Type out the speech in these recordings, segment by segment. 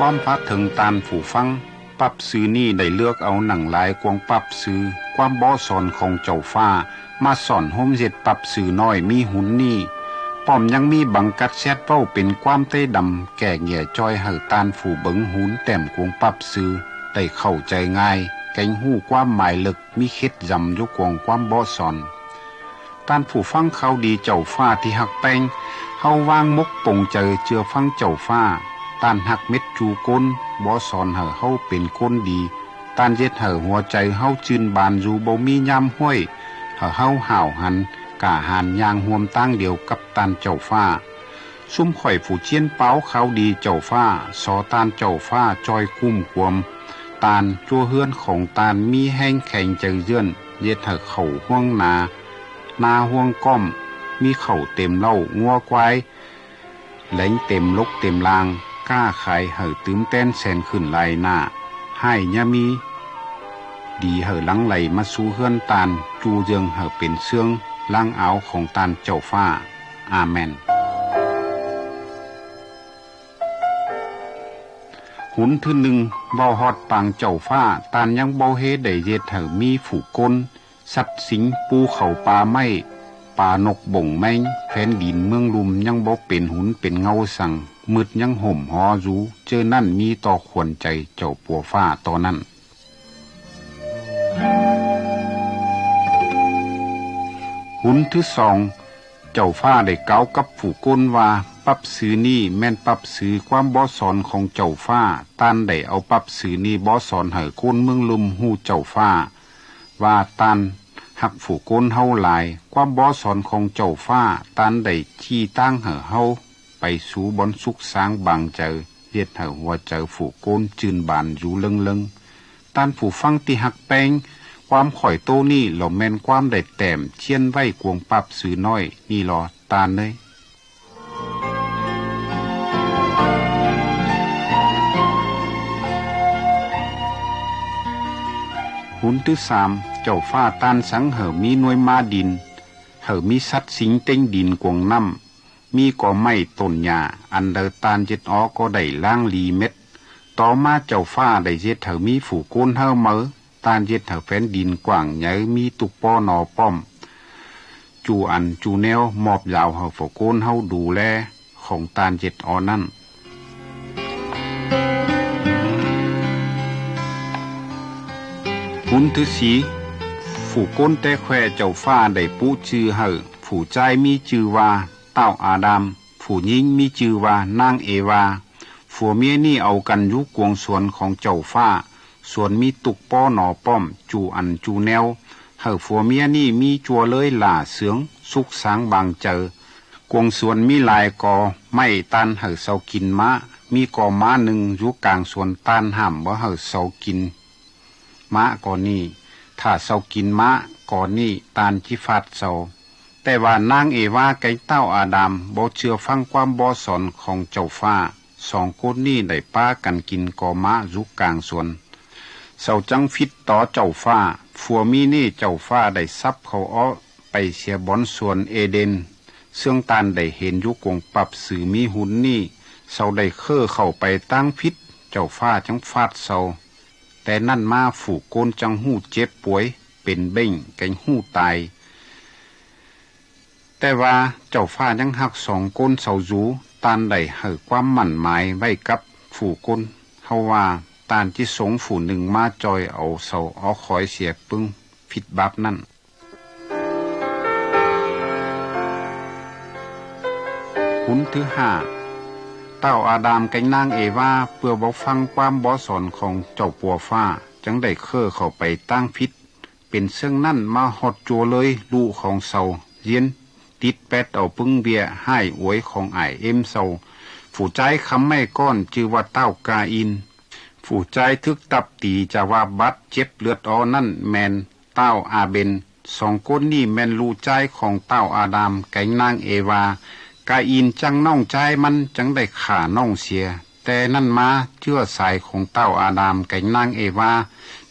ป้อมพัดถึงตานผู้ฟังปรับซื้อนี่ได้เลือกเอาหนังหลายกวงปรับซื้อความบ่สอนของเจ้าฟ้ามาสอนโฮมเฮ็ดปรับซื้อน้อยมีหุนนี่ป้อมยังมีบังกัดแซดเว้าเป็นความเต้ดำแก่เหงี่ยจ้อยเฮาตานผู้เบิงหุนแต้มกวงปรับซื้อได้เข้าใจง่ายแก่งหู้ความหมายลึกมีคิดจำอยู่กวงความบ่สอนตานผู้ฟังเขาดีเจ้าฟ้าที่หักแป้งเฮาวางมุกปงเจอเจือฟังเจ้าฟ้าตานหักเม็ดจูก้นบ่สอนเฮาเป็นคนดีตานเย็ดหัวใจเฮาจืนบานอยู่บ่มียามห้อยเฮาห่าวหันกะหานยางห่วมตั้งเดียวกับตานเจ้าฟ้าซุ่มข่อยผู้เจียนเป้าเขาดีเจ้าฟ้าสอตานเจ้าฟ้าจอยกุ้มความตานจัวเฮือนของตานมีแห้งแข็งเจอเยื่อนเย็ดเข่าห่วงนาห่วงก้อมมีเข่าเต็มเล่างัวควายแหลงเต็มลกเต็มลางก้าไข่ตื้มเต้นแสนขึ้นไหลหน้าให้ยามีดีหลังไหลมาสู่เฮือนตานจูเยืองเป็นเสื่องล่างเอาของตานเจ้าฟ้าอาเมนหุนทื่อหนึ่งบ่ฮอดปางเจ้าฟ้าตานยังบ่เฮได้เย็ดมีฝูก้นสัตว์สิงปูเขาปลาไม้ปลานกบ่งแมงแผ่นดินเมืองลุมยังบ่เป็นหุนเป็นเงาสั่งมืดยังห่มหอรูเจอนั่นมีต่อขวนใจเจ้าปัวฟ้าต่อนั้นหุนที่สองเจ้าฟ้าได้เกากับผู้ก้นว่าปับซื้อนี่แม่นปับซื้อความบ่สอนของเจ้าฟ้าตานได้เอาปับซื้อนี่บ่สอนให้คนเมืองลุมฮู้เจ้าฟ้าว่าตานหักผู้ก้นเฮาหลายความบ่สอนของเจ้าฟ้าตานได้ชี้ตั้งเฮาไปสู่บอนสุขสร้างบางเจอเฮ็ดให้หัวใจผู้ก้นจืนบานอยู่เลิงตานผู้ฟังที่หักแป้งความข่อยโตนี่เหล่าแม่นความได้แต้มเชียนไว้กวงปรับซื้อน้อยนี่รอตานเลยหุนที่สามเจ้าฟ้าตานสังมีหน่วยมาดินมีสัตว์สิงเต็งดินกวงน้ำมีก่อไม้ต้นหญ้าอันเดอตานเจ็ดก็ได้ล้างลีเม็ดต่อมาเจ้าฟ้าได้เจ็ดมีฝูโกนเเหมอตานเจ็ดแผ่นดินกว้างใหญ่มีตุกปอนอป้อมจูอันจูแนวมอบยาวฝูโกนดูแลของตานเจ็ดนั่นหุนทือสีฝูก้นแต่แควเจ้าฟ้าได้ปูชื่อผู้ใจมีชื่อว่าเต้าอาดามผู้หญิงมีชื่อว่านางเอวาผัวเมียนี่เอากันยุกวงสวนของเจ้าฟ้าส่วนมีตุกป้อหนอป้อมจูอันจูแนวผัวเมียนี่มีจัวเลยหล่าเสืองสุกสางบางเจอกวงสวนมีลายกอไม่ตันเสากินม้ามีกอม้าหนึ่งอยู่กลางสวนตันห้ามว่าเสากินม้าก่อนนี้ถ้าเสากินม้าก่อนนี้ตานจิฟาดเสาแต่ว่านางเอวาไก่เต้าอาดามบ่เชื่อฟังความบ่สอนของเจ้าฟ้าสองคนนี้ได้ป้ากันกินกอม้าอยู่กลางสวนเสาจังฟิตต่อเจ้าฟ้าผัวมีนี่เจ้าฟ้าได้ซับเขาไปเสียบอนสวนเอเดนซึ่งตานได้เห็นยุกงปรับสื่อมีหุ่นนี่เสาได้เข้าไปตั้งพิษเจ้าฟ้าจังฟาดเสาแต่นั่นมาฝูกโกนจังหู้เจ็บป่วยเป็นเบ่งแกงหู้ตายแต่ว่าเจ้าฟ้ายังหักสองก้นเสาจูตานได้ความหมั่นหมายไว้กับฝูก้นเฮาว่าตานที่สงฝูหนึ่งมาจอยเอาเสาคอยเสียปึ้งผิดบับนั่นหุนที่ห้าเต้าอาดามแกงนางเอวาเพื่อบอกฟังความบ่สอนของเจ้าปัวฟ้าจังได้เข้าไปตั้งพิษเป็นเสื่องนั่นมาหดจัวเลยลูกของเสาเย็นติดแปดเอาปึ้งเบียให้อวยของไอเสาผู้ใจคำไม่ก้อนชื่อว่าเต้ากาอินผู้ใจทึกตับตีจะว่าบัดเจ็บเลือดนั่นแมนเต้าอาเบนสองคนนี่แมนลูใจของเต้าอาดามแกงนางเอวากาอินจังน้องใจมันจังได้ขาน้องเสียแต่นั่นมาเชื่อสายของเต้าอาดามแกงนางเอวา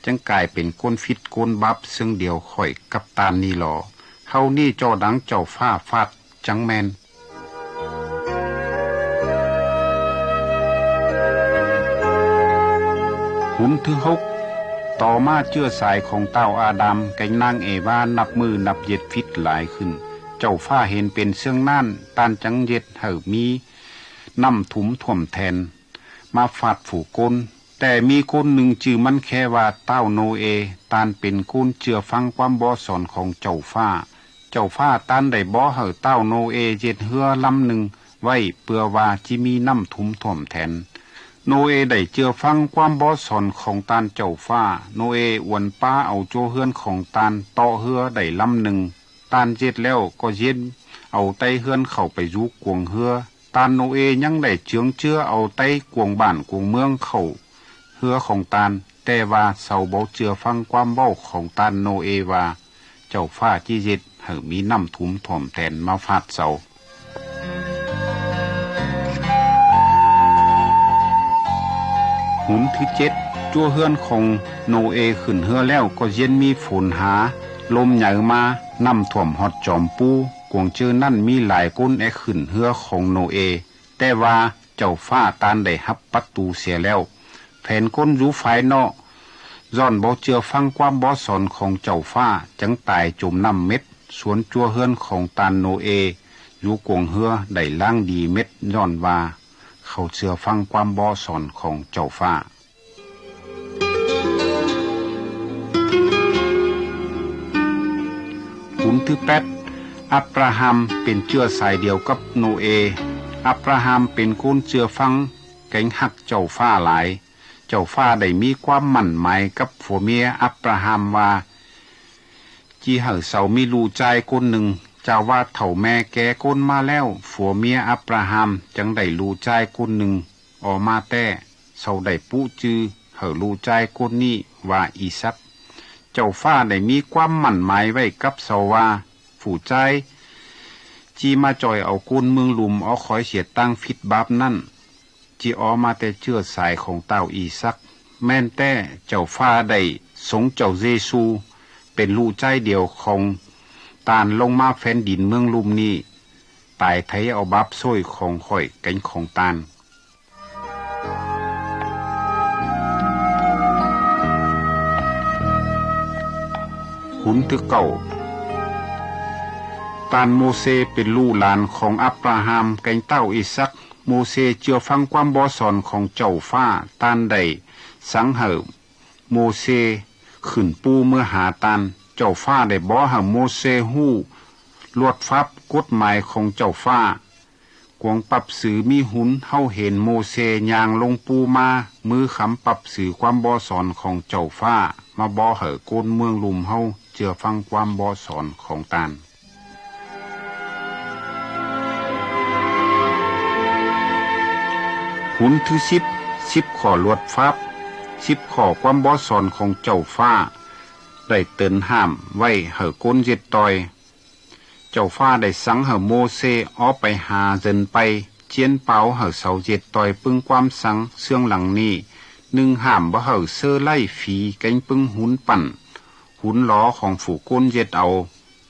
จังกลายเป็นก้นฟิตก้นบับซึ่งเดียวข่อยกับตานี่หลอเฮานี่เจ้าดังเจ้าฟ้าฟาดจังแมน ห หุนที่6ต่อมาเชื่อสายของเต้าอาดัมแก่นางเอวานับมือนับเย็ดฟิตหลายขึ้นเจ้าฟ้าเห็นเป็นเสื่องน่านตานจังเย็ดเห่อมีน้ำถุมท่วมแทนมาฟาดฝูกนแต่มีคนหนึ่งชื่อมันแค่ว่าเต้าโนเอตานเป็นคนเชื่อฟังความบ่สอนของเจ้าฟ้าตานได้บ่เห่อเต้าโนเอเย็ดเหือลำหนึ่งไว้เพื่อว่าจิมีน้ำถุมท่วมแทนโนเอได้เชื่อฟังความบ่สอนของตานเจ้าฟ้าโนเออวนป้าเอาโจเฮือนของตานต่อเหือได้ลำหนึ่งตานเจ็ดแล้วก็เย็นเอาไตเฮือนเข้าไปยุกกวงเหือตานโนเอยังได้เจืองเชื่อเอาไตกวงบ้านกวงเมืองเข้าเหือของตานแต่ว่าเสาบ่เชื่อฟังความเว้าของตานโนเอว่าเจ้าฟ้าที่เจ็ดเฮามีน้ำถุมถ่อมแทนมาฟาดเสาหุนที่7จั่วเฮือนของโนเอขึ้นเหือแล้วก็เย็นมีฝนหาลมใหญ่มาน้ำท่วมฮอดจอมปูกวงเจอนั่นมีหลายก้นแอขึ้นเหือของโนเอแต่ว่าเจ้าฟ้าตานได้หับประตูเสียแล้วแผ่นก้นอยู่ฝ่ายนอกย้อนบ่เชื่อฟังความบ่สอนของเจ้าฟ้าจังตายจมน้ำเม็ดสวนจั่วเฮือนของตานโนเออยู่กวงเหือได้ล่างดีเม็ดย้อนว่าเขาเชื่อฟังความบ่สอนของเจ้าฟ้าหุนที่8อับราฮัมเป็นเชื้อสายเดียวกับโนเออับราฮัมเป็นคนเชื่อฟังแก่งหักเจ้าฟ้าหลายเจ้าฟ้าได้มีความมั่นหมายกับผัวเมียอับราฮัมว่าจีเห่าเสามีลูกชายคนหนึ่งเจ้าว่าเถ่าแม่แก่คนมาแล้วผัวเมียอับราฮัมจังได้ลูกชายคนหนึ่งออกมาแต่เสาได้ปู้จือเห่าลูกชายคนนี้ว่าอีซักเจ้าฟ้าได้มีความมั่นหมายไว้กับเสาว่าผู้ใจจีมาจ่อยเอากุนเมืองลุมเอาคอยเสียตั้งฟิดบาปนั่นจีออมาแต่เชื่อสายของเต้าอีซักแม่นแต่เจ้าฟ้าได้สงเจ้าเยซูเป็นลูกใจเดียวของตานลงมาแผ่นดินเมืองลุมนี้ตายไทยเอาบาปซ้อยของข่อยกันของตานหุนที่9ตานโมเสเป็นลูกหลานของอับราฮัมกับเต้าอิซักโมเสเชื่อฟังความบ่สอนของเจ้าฟ้าตานได้สังหารโมเสขึ้นปูเมื่อหาตานเจ้าฟ้าได้บ่ให้โมเสฮู้ลวดฟับกฎหมายของเจ้าฟ้ากวงปรับสื่อมีหุนเฮาเห็นโมเสย่างลงปูมามือขำปรับสื่อความบ่สอนของเจ้าฟ้ามาบ่ให้โกนเมืองลุมเฮาเชื่อฟังความบ่สอนของตานหุนที่10ข้อลวดฟับ10ข้อความบ่สอนของเจ้าฟ้าได้เตือนห้ามไว้ให้ก้นเจ็ดต่อยเจ้าฟ้าได้สั่งให้โมเสออกไปหาเจินไปเจียนเป่าให้เสาเจ็ดต่อยปึงความสั่งเสื่องหลังนี้1ห้ามบ่ให้เสื้อไล่ฝีกันปึงหุนปั่นหุนล้อของฝูก้นเจ็ดเอา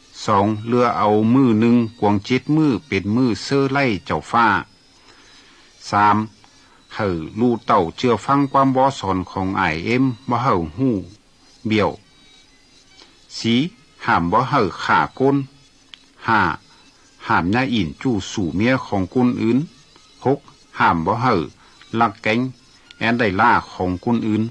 2เรือเอามือ1กวง7มือเป็นมือเสื้อไล่เจ้าฟ้า3ให้ลูเต่าเชื่อฟังความบ่สอนของIMบ่ให้ฮู้เบี้ยว4ห้ามบ่ให้ฆ่าคน5ห้ามย่าอินจู้สู่เมียของคนอื่น6ห้ามบ่ให้ลักแก๊งแอนได้ล่าของคนอื่น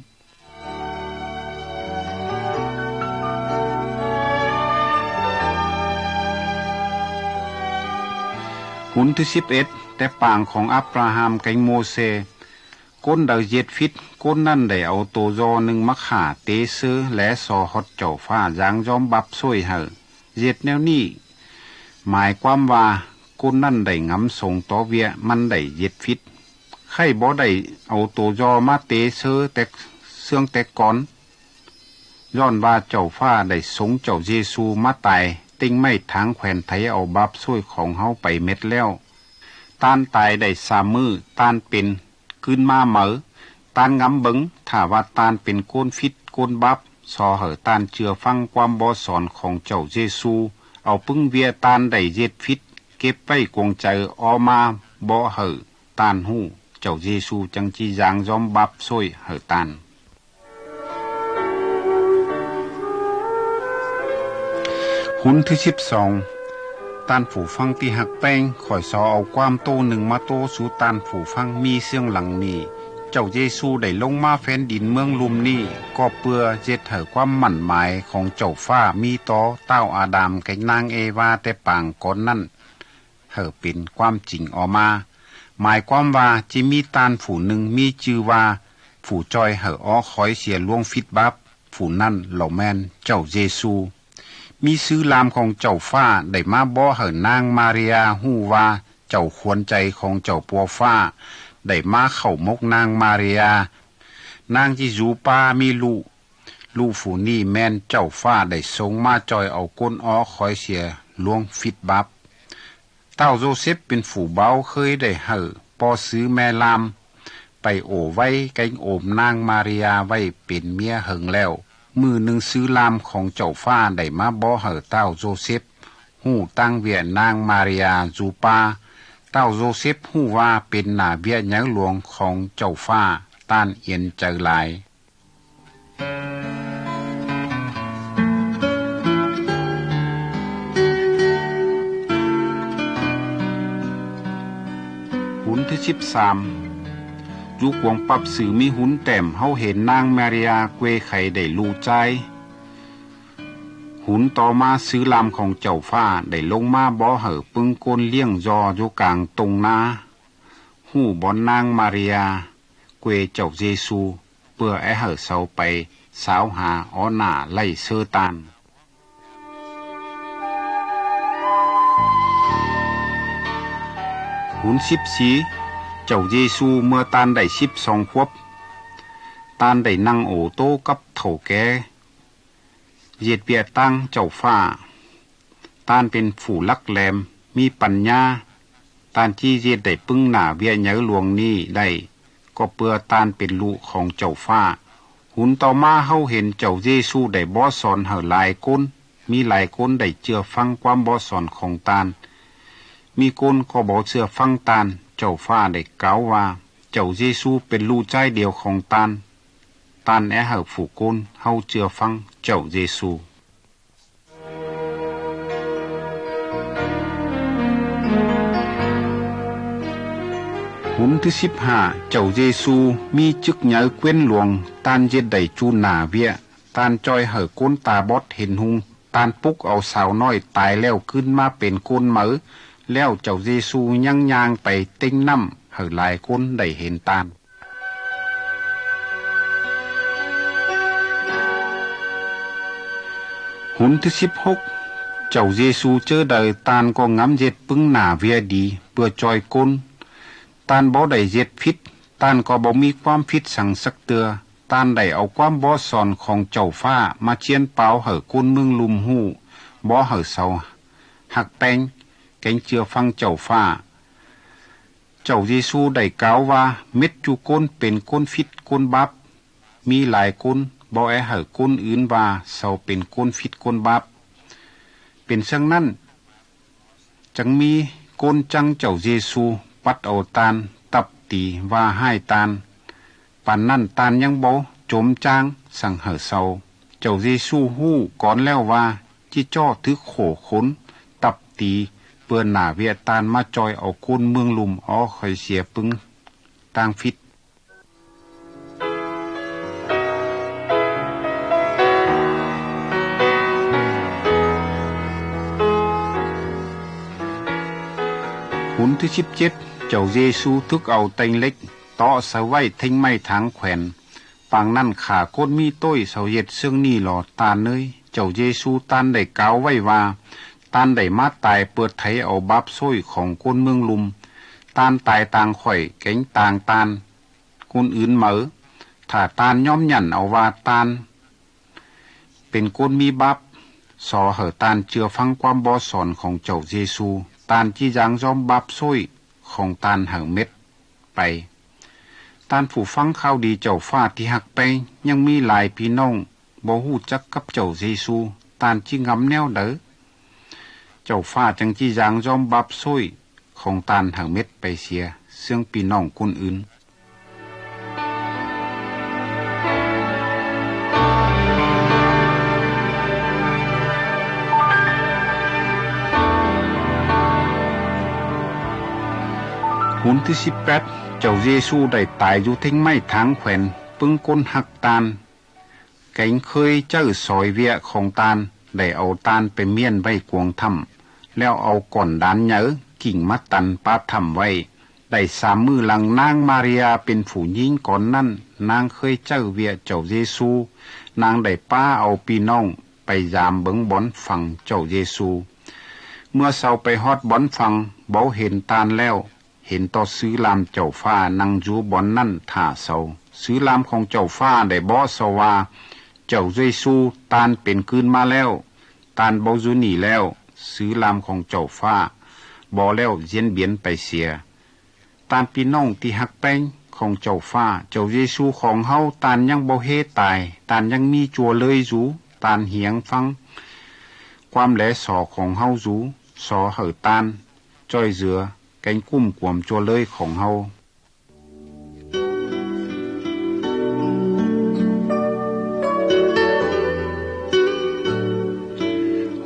หุนที่11แต่ปางของอับราฮัมกับโมเสก้นดาวเย็ดฟิตก้นนั่นได้เอาโตจอ1มะขาเตเซอและซอฮอดเจ้าฟ้ายางยอมบับช่วยเฮาเย็ดแนวนี้หมายความว่าก้นนั่นได้งำส่งต่อเวียมันได้เย็ดฟิตใครบ่ได้เอาโตจอมาเตเซอแต่เสื่องแต่ก่อนย้อนว่าเจ้าฟ้าได้สงเจ้าเยซูมาตายติ้งไม่ทางแขวนไถเอาบับช่วยของเฮาไปเม็ดแล้วตานตายได้3 มื้อตานเป็นขึ้นมาเหมอตานงำเบิงถ้าว่าตานเป็นโกนฟิตโกนบับซอเหอตานเชื่อฟังความบ่สอนของเจ้าเยซูเอาปึ้งเวียตานได้เย็ดฟิตเก็บไว้กงใจออมาบ่เหอตานฮู้เจ้าเยซูจังจียางยอมบับช่วยเหอตาน หุนที่12ตานผู้ฟังที่หักแป้งข่อยสอเอาความโตหนึ่งมาโตสู่ตานผู้ฟังมีเสียงหลังนี้เจ้าเยซูได้ลงมาแผ่นดินเมืองลุมนี้ก็เพื่อเจ็ดให้ความหมั่นหมายของเจ้าฟ้ามีต่อเต้าอาดามกับนางเอวาแต่ปางก่อนนั้นเป็นความจริงออกมาหมายความว่าจิมีตานผู้หนึ่งมีชื่อว่าผู้จอยอ้อคอยเสียล่วงฟิดบับผู้นั่นเหล่าแมนเจ้าเยซูมีซื้อลามของเจ้าฟ้าได้มาบ่นางมาริยาฮู้ว่าเจ้าควรใจของเจ้าปัวฟ้าได้มาเข้ามกนางมาริยานางที่จูปามีลูกผู้นี้แม่นเจ้าฟ้าได้ทรงมาจอยเอาก้นอ้อคอยเสียล่วงฟิดบับเต้าโยเซฟเป็นผู้เบาเคยได้ปอซื้อแม่ลามไปโอไว้แกงโอมนางมาริยาไว้เป็นเมียหึงแล้วมือหนึ่งซื้อลามของเจ้าฟ้าได้มาบ่เต้าโยเซฟหู้ตั้งเวียนางมาริยาจูปาเต้าโยเซฟหู้ว่าเป็นหน้าเบี้ยหยังหลวงของเจ้าฟ้าต้านเอียนใจหลายหุนที่13ยุกวงปรับสื่อมีหุนแต้มเฮาเห็นนางมาริยาเกวไข่ได้รู้ใจหุนต่อมาซื้อลำของเจ้าฟ้าได้ลงมาบ่ปึงก้นเลี้ยงยออยู่กลางตรงนาหู้บอนนางมาริยาเกวเจ้าเยซูเพื่อเสาไปสาวหาอ้อหน้าไล่เซอตานหุน14เจ้าเยซูเมื่อตานได้12 ขวบตานได้นั่งโอโต้กับเฒ่าแก่เย็ดเบียตั้งเจ้าฟ้าตานเป็นผู้ลักแหลมมีปัญญาตานที่เย็ดได้ปึ้งหน้าเบียเหนือหลวงนี้ได้ก็เปื่อตานเป็นลูกของเจ้าฟ้าหุนต่อมาเฮาเห็นเจ้าเยซูได้บ่สอนหลายคนมีหลายคนได้เชื่อฟังความบ่สอนของตานมีคนก็บ่เชื่อฟังตานเจ้าฟ้าได้กล่าวว่าเจ้าเยซูเป็นลูกใจเดียวของตานผู้คนเฮาเชื่อฟังเจ้าเยซูหุนที่15เจ้าเยซูมีจึกเหนือเกว้นหลวงตานเย็ดได้จูหน้าเวียตานจอยก้นตาบอดเห็นหุงตานปุกเอาสาวน้อยตายแล้วขึ้นมาเป็นคนเหมือแล้วเจ้าเยซูยังยางไปเต็งน้ำหลายคนได้เห็นตานหุนที่16เจ้าเยซูเจอได้ตานก็งำเย็ดปึ้งหน้าเวียดีเพื่อจอยก้นตานบ่ได้เย็ดผิดตานก็บ่มีความผิดสั่งสักเตือตานได้เอาความบ่สอนของเจ้าฟ้ามาเชียนเปล่าก้นเมืองลุมหู้บ่เสาหักแป้งแกงเจือฟังเจ้าฟ้าเจ้าเยซูได้กล่าวว่าเม็ดอยู่ก้นเป็นก้นฟิดก้นบับมีหลายก้นบ่ก้นอื่นว่าเสาเป็นก้นฟิดก้นบับเป็นเช่นนั้นจังมีก้นจังเจ้าเยซูปัดเอาตานตับตีว่าให้ตานปานนั้นตานยังบ่จมจางสั่งเสาเจ้าเยซูฮู้ก่อนแล้วว่าจิจ้อถือโขขนตับตีเปื้อนหน้าเวียตานมาจอยเอาก้นเมืองลุมอ้อคอยเสียปึงต่างฟิดหุนที่17เจ้าเยซูทึกเอาเต็งเล็กต่อเสาไว้ทิ้งไม้ทางแขวนปางนั่นขาโคตรมีต้ยเสาเย็ดซึ่งนี่หลอตาเนยเจ้าเยซูตานได้กล่าวไว้ว่าตานได้มาตายเปิดไถเอาบับซ้อยของคนเมืองลุมตานตายต่างข่อยเก่งต่างตานคนอื่นเหมือถ้าตานย่อมหยันเอาว่าตานเป็นคนมีบับสอตานเชื่อฟังความบ่สอนของเจ้าเยซูตานที่ยังยอมบับซ้อยของตานเม็ดไปตานผู้ฟังข่าวดีเจ้าฟ้าที่หักไปยังมีหลายพี่น้องบ่ฮู้จักกับเจ้าเยซูตานที่งำแนวเด้อเจ้าฟ้าจังที่ยังยอมบับซ้อยของตานเม็ดไปเสียซึ่งพี่น้องคนอื่น หุนที่18เจ้าเยซูได้ตายอยู่ทิ้งไม้ทางแขวนปึ้งก้นหักตานแก่งเคยเจ้าซอยเวียของตานได้เอาตานไปเมียนไว้กวงถ้ำแล้วเอาก่อนดานเหยอกิ่งมัดตันปาถ้ำไว้ได้3 มื้อหลังนางมาริยาเป็นผู้หญิงก่อนนั้นนางเคยเจ้าเวียเจ้าเยซูนางได้ป้าเอาพี่น้องไปยามเบิงบ่อนฟังเจ้าเยซูเมื่อเช้าไปฮอดบ่อนฟังบ่เห็นตานแล้วเห็นต่อซื้อลามเจ้าฟ้านั่งอยู่บ่อนนั่นท่าเช้าซื้อลามของเจ้าฟ้าได้บ่สว่าเจ้าเยซูตานเป็นคืนมาแล้วตานบ่อยู่นี่แล้วซื้อลามของเจ้าฟ้าบ่แล้วเย็นเบียนไปเสียตานพี่น้องที่หักแป้งของเจ้าฟ้าเจ้าเยซูของเฮาตานยังบ่เฮตายตานยังมีจัวเลยอยู่ตานเหียงฟังความแหลสอของเฮาอยู่สอเหอตานจ้อยเสือแกงกุ้มกวมจัวเลยของเฮา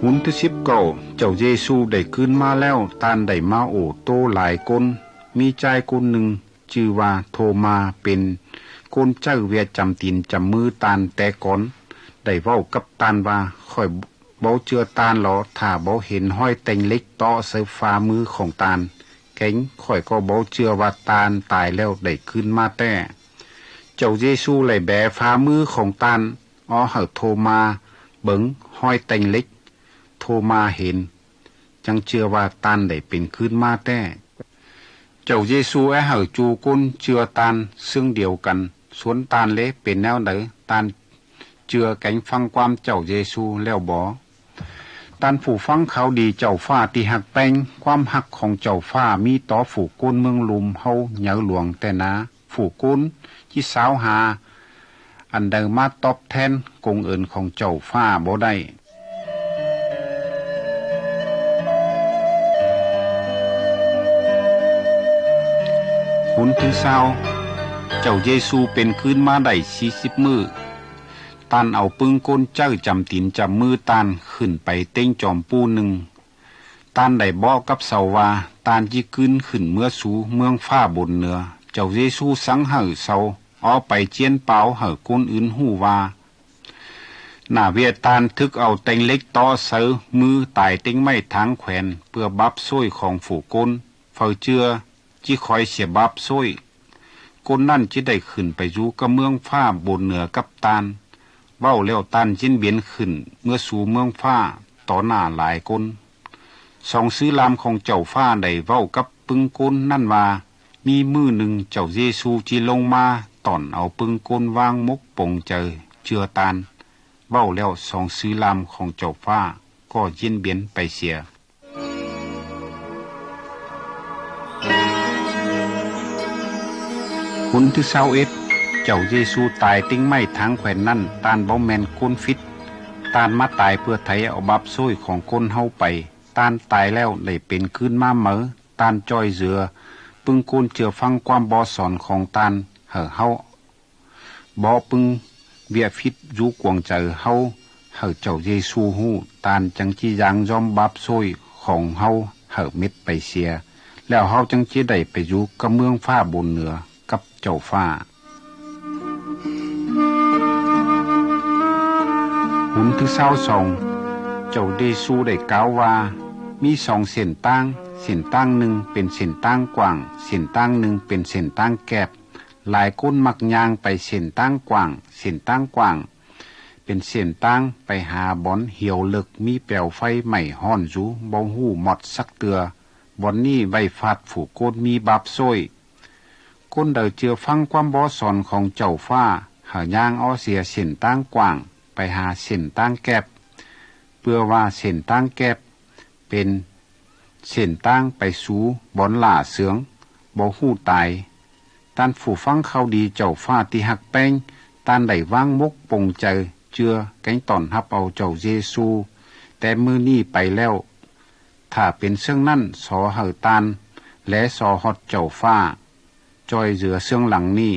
หุนที่19เจ้าเยซูได้ขึ้นมาแล้วตานได้มาโอโตหลายคนมีใจคนหนึ่งชื่อว่าโทมาเป็นคนเจ้าเวียจำตีนจำมือตานแต่ก่อนได้เว้ากับตานว่าค่อยบ่เชื่อตานหรอถ้าบ่เห็นห้อยแต่งเล็กต่อเสฝ่ามือของตานแข็งค่อยก็บ่เชื่อว่าตานตายแล้วได้ขึ้นมาแต่เจ้าเยซูเลยแบฝ่ามือของตานเหาโทมาเบิ่งห้อยแต่งเล็กโทมาเห็นจังเชื่อว่าตานได้เป็นขึ้นมาแต่เจ้าเยซูเหาจูกุนเชื่อตานซึ่งเดียวกันสวนตานเละเป็นแนวไหนตานเชื่อแก่งฟังความเจ้าเยซูแล้วบ่ตานผู้ฟังเขาดีเจ้าฟ้าที่หักแป้งความหักของเจ้าฟ้ามีต่อฝูกุนเมืองลุมเฮาเหนือหลวงแต่นะฝูกุนที่สาวหาอันเดิมมาตอบแทนกงเอิญของเจ้าฟ้าบ่ได้หุนที่เศร้าเจ้าเยซูเป็นคืนมาได้40 มื้อตานเอาปึ้งก้นเจ้าจำตีนจำมือตานขึ้นไปเต้งจอมปูหนึ่งตานได้บอกกับเสาว่าตานจีขึ้นเมื่อสู่เมืองฟ้าบนเหนือเจ้าเยซูสังเหอเสาเอาไปเจียนเปล่าเหอก้นอื่นหูว่าหน้าเวียตานทึกเอาเต็งเล็กต่อเสือมือตายเต็งไม้ทางแขวนเพื่อบับซ้วยของฝูก้นเฝ้าเจือจีคอยเสียบับซ้วยก้นนั่นจีได้ขึ้นไปอยู่กับเมืองฟ้าบนเหนือกับตานเว้าแล้วตานจิ้นเบียนขึ้นเมื่อสู่เมืองฟ้าต่อหน้าหลายคนสองซื้อลามของเจ้าฟ้าได้เว้ากับปึงก้นนั่นว่ามีมือหนึ่งเจ้าเยซูจีลงมาตอนเอาปึงก้นวางมุกปงเจือตานเว้าแล้วสองซื้อลามของเจ้าฟ้าก็จิ้นเบียนไปเสียหุนที่21เจ้าเยซูตายติ้งไม้ทางแขวนนั่นตานบ่แม่นคนฟิตตานมาตายเพื่อไถเอาบับซ้วยของคนเฮาไปตานตายแล้วได้เป็นคืนมาเหมอตานจ้อยเสือปึงกูนเชื่อฟังความบ่สอนของตานเฮาบ่ปึงเวียฟิตอยู่กวงใจเฮาเจ้าเยซูฮู้ตานจังสิยังยอมบับซ้วยของเฮาเม็ดไปเสียแล้วเฮาจังสิได้ไปอยู่กับเมืองฟ้าบนเหนือกับเจ้าฟ้าหุนที่22เจ้าเยซูได้กล่าวว่ามี2เส้นตั้งหนึ่งเป็นเส้นตั้งกว้างเส้นตั้งหนึ่งเป็นเส้นตั้งแคบหลายคนมักย่างไปเส้นตั้งกว้างเส้นตั้งกว้างเป็นเส้นตั้งไปหาบ่อนเหี่ยวเลิกมีแปลวไฟใหม่ฮ้อนอยู่บ่ฮู้หมดสักเตือบ่อนนี้ไว้ฟาดฝูโกนมีบาปซ้อยคนเดาเจือฟังความบ่สอนของเจ้าฟ้าหาย่างเอาเสียเส้นตั้งกว้างไปหาเส้นตั้งแคบเพื่อว่าเส้นตั้งแคบเป็นเส้นตั้งไปสู่บ่อนล่าเสืองบ่ฮู้ตายตานผู้ฟังเขาดีเจ้าฟ้าที่หักแป้งตานได้วางมกปงใจเจือแก่งตอนรับเอาเจ้าเยซูแต่มื้อนี้ไปแล้วถ้าเป็นเสื่องนั้นสอเฮาตานและสอฮอดเจ้าฟ้าจอยเสือเสื่องหลังนี้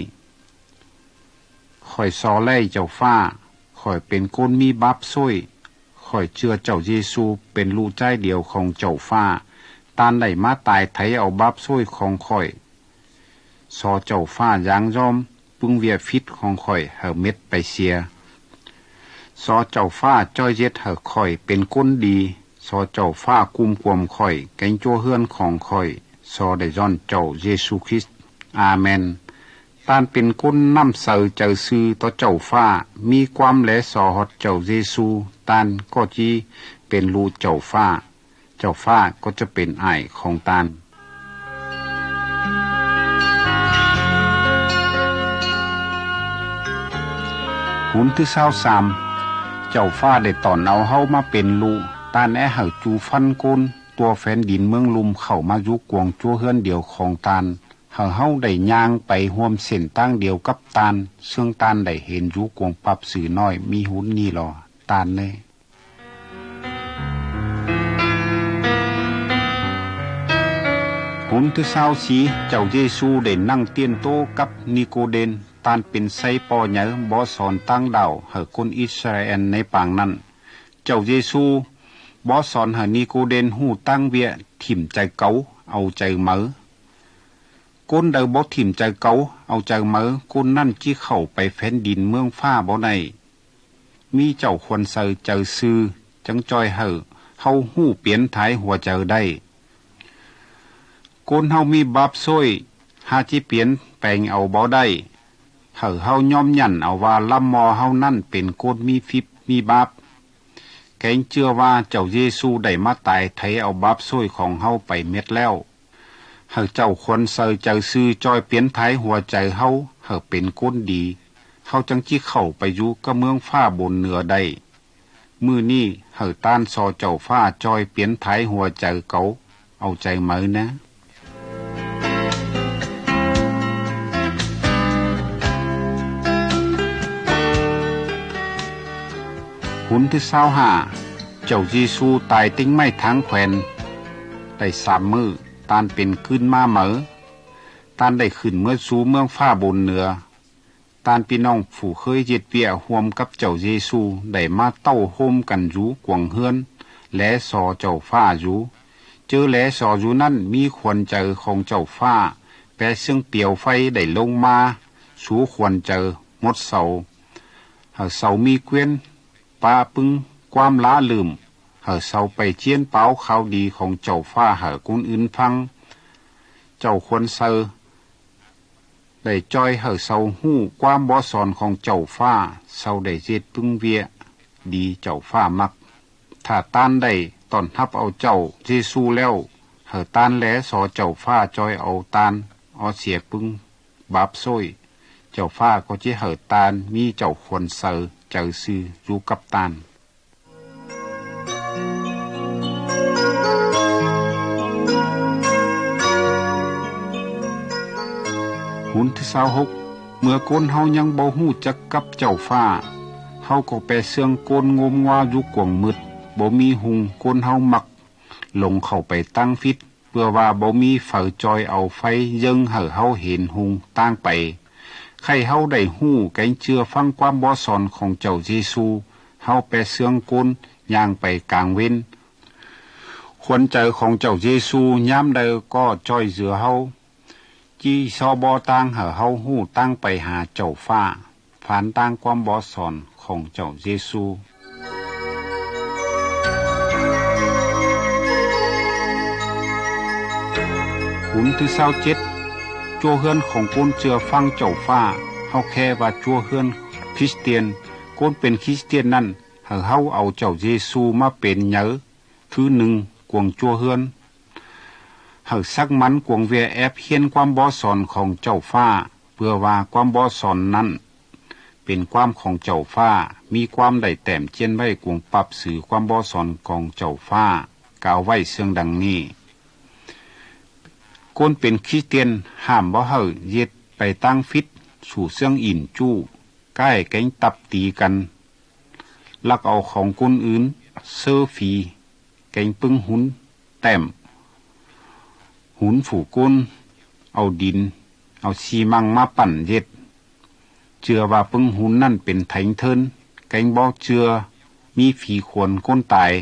ข่อยสอไล่เจ้าฟ้าข่อยเป็นคนมีบับซ้วยข่อยเชื่อเจ้าเยซูเป็นลูกใจเดียวของเจ้าฟ้าตานได้มาตายไถเอาบับซ้วยของข่อย สอเจ้าฟ้ายางยอมปึงเวียฟิตของข่อยเฮาเม็ดไปเสียสอเจ้าฟ้าจ้อยเย็ดเฮาข่อยเป็นก้นดีสอเจ้าฟ้ากุมกวมข่อยแกงจัวเฮือนของข่อยสอได้ย้อนเจ้าเยซูคริสต์อาเมนตานเป็นก้นน้ำเสอเจ้าซื้อต่อเจ้าฟ้ามีความแลสอฮอดเจ้าเยซูตานก็จีเป็นลูกเจ้าฟ้าเจ้าฟ้าก็จะเป็นอ้ายของตานหุนที่23เจ้าฟ้าได้ตอนเอาเฮามาเป็นลูกตานแอเฮาจูฟันก้นตัวแฟนดินเมืองลุมเข้ามาอยู่กวงจัวเฮือนเดียวของตานเฮาได้ย่างไปร่วมเส้นตั้งเดียวกับตานซึ่งตานได้เห็นอยู่กวงปรับสื่อน้อยมีหุนนี่หรอตานเน่หุนที่24เจ้าเยซูได้นั่งเตียนโตกับนิโคเดนตานเป็นไซปอเหยบ่สอนตั้งดาวให้คนอิสราเอลในปางนั้นเจ้าเยซูบ่สอนให้นิโคเดนฮู้ตั้งเวียถิ่มใจเกาเอาใจเหมอคนใดบ่ถิ่มใจเกาเอาใจเหมอคนนั่นที่เข้าไปแผ่นดินเมืองฟ้าบ่ได้มีเจ้าควรเซอเจอซื่อจังจอยเฮาฮู้เปลี่ยนถ่ายหัวเจอได้คนเฮามีบาปซวยหาที่เปลี่ยนแปลงเอาบ่ได้เฮายอมยันเอาว่าลำมอเฮานั่นเป็นคนมีฟิบมีบาปแกงเชื่อว่าเจ้าเยซูได้มาตายไถเอาบาปซวยของเฮาไปเม็ดแล้วเฮาเจ้าคนเซอเจ้าซื่อจอยเปลี่ยนถ่ายหัวใจเฮาเป็นคนดีเฮาจังจิเข้าไปอยู่กับเมืองฟ้าบนเหนือได้มื้อนี้เฮาต้านซอเจ้าฟ้าจอยเปลี่ยนถ่ายหัวใจเกาเอาใจเหมือนะหุนที่25เจ้าเยซูตายติ้งไม้ทางแขวนได้3 มื้อตานเป็นขึ้นมาเหมอตานได้ขึ้นเมื่อสู่เมืองฟ้าบนเหนือตานพี่น้องผู้เคยเย็ดเวียร่วมกับเจ้าเยซูได้มาเต้าโฮมกันอยู่กวงเฮือนและสอเจ้าฟ้าอยู่เจอและสออยู่นั่นมีควรเจอของเจ้าฟ้าแปรซึ่งเปียวไฟได้ลงมาสู่ควรเจอหมดเสามีเกวียนปาปึงความล้าลืมเสาไปเจียนเป้าข่าวดีของเจ้าฟ้าคนอื่นฟังเจ้าควรเซอได้จอยเสาหู้ความบ่สอนของเจ้าฟ้าเสาได้เจ็ดปึงเวียดีเจ้าฟ้ามักถ้าต้านได้ตอนทับเอาเจ้าเยซูแล้วต้านแลสอเจ้าฟ้าจอยเอาต้านเอาเสียปึงบาปซวยเจ้าฟ้าก็จะต้านมีเจ้าควรเซอเจ้าซื่ออยู่กับต้านหุนที่26เมื่อคนเฮายังบ่ฮู้จักกับเจ้าฟ้าเฮาก็ไปเสื่องโกนงมงาอยู่กวงมืดบ่มีหุงคนเฮามักลงเข้าไปตั้งฟิตเพื่อว่าบ่มีไฟจอยเอาไฟยังเฮาเห็นหุงตั้งไปใครเฮาได้ฮู้แกงเชื่อฟังความบ่สอนของเจ้าเยซูเฮาไปเสื่องโกนย่างไปกลางเว้นควรเจอของเจ้าเยซูยามใดก็จอยเสือเฮาจีซอบอตั้งเฮาฮู้ตั้งไปหาเจ้าฟ้าผ่านตั้งความบ่สอนของเจ้าเยซูหุนที่27จัวเฮือนของคนเจือฟังเจ้าฟ้าเฮาแค่ว่าจัวเฮือนคริสเตียนคนเป็นคริสเตียนนั่นเฮาเอาเจ้าเยซูมาเป็นเหยอคือ1กวงจัวเฮือนสักมันกวงเวียแอบเฮียนความบ่สอนของเจ้าฟ้าเพื่อว่าความบ่สอนนั้นเป็นความของเจ้าฟ้ามีความได้แต้มเจียนไว้กวงปรับสื่อความบ่สอนของเจ้าฟ้ากล่าวไว้เชิงดังนี้คนเป็นคริสเตียนห้ามบ่เย็ดไปตั้งฟิตสู่เสื่องอินจู้ใกล้แก๊งตับตีกันลักเอาของคนอื่นเซอร์ฟีแก๊งปึ้งหุนแต้มหุนฝูก้นเอาดินเอาชีมังมาปั่นเย็ดเชื่อว่าปึ้งหุนนั่นเป็นไถงเทินแกงบอกเชื่อมีฝีขวนก้นตาย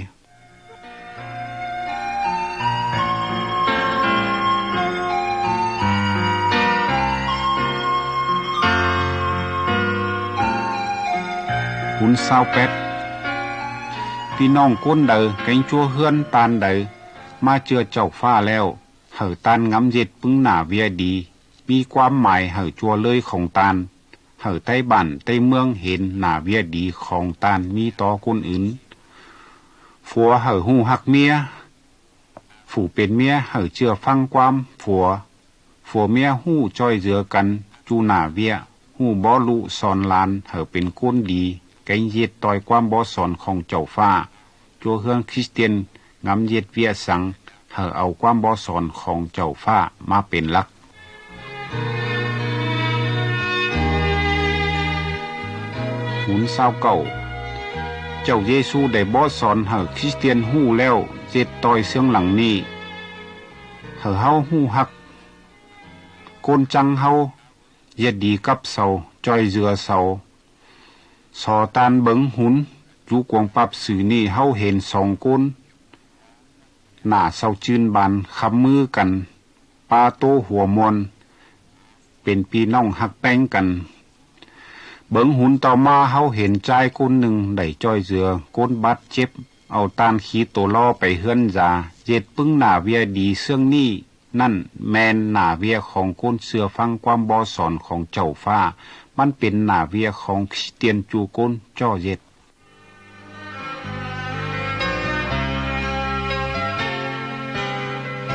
28พี่น้องก้นเดอแกงจัวเฮือนตานเดอมาเจือเจ้าฟ้าแล้วเหอตานงำเย็ดปึ้งหน้าเวียดีมีความหมายเหอจัวเลยของตานเหอใต้บ้านใต้เมืองเห็นหน้าเวียดีของตานมีต่อคนอื่นผัวเหอหูหักเมียฝูเป็นเมียเหอเชื่อฟังความผัวเมียหู้จ้อยเจือกันจูหน้าเวียหู้บ่ลุสอนลานเหอเป็นคนดีแกงเย็ดต่อยความบ่สอนของเจ้าฟ้าจัวเฮืองคริสเตียนงำเย็ดเวียสังเหอเอาความบ่สอนของเจ้าฟ้ามาเป็นหลักหุนเศร้าเก่าเจ้าเยซูได้บ่สอนเหอคริสเตียนหู้แล้วเจ็ดต่อยเสื่องหลังนี้เหอเฮาหู้ฮักโกนจังเฮาเย็ดดีกับเสาจอยเจือเสาสอตานเบิงหุนอยู่กวงปับสื่อนี่เฮาเห็นสองก้นหน้าเศร้าจืนบานคำมือกันปาโตหัวมวนเป็นพี่น้องหักแป้งกันเบิงหุนต่อมาเฮาเห็นใจก้นหนึ่งได้จ้อยเจือก้นบัดเจ็บเอาตานขีโตล่อไปเฮือนยาเย็ดปึ้งหน้าเวียดีเสื่องนี่นั่นแมนหน้าเวียของก้นเสือฟังความบ่สอนของเจ้าฟ้ามันเป็นหน้าเวียของคริสเตียนจูก้นจ้อเย็ด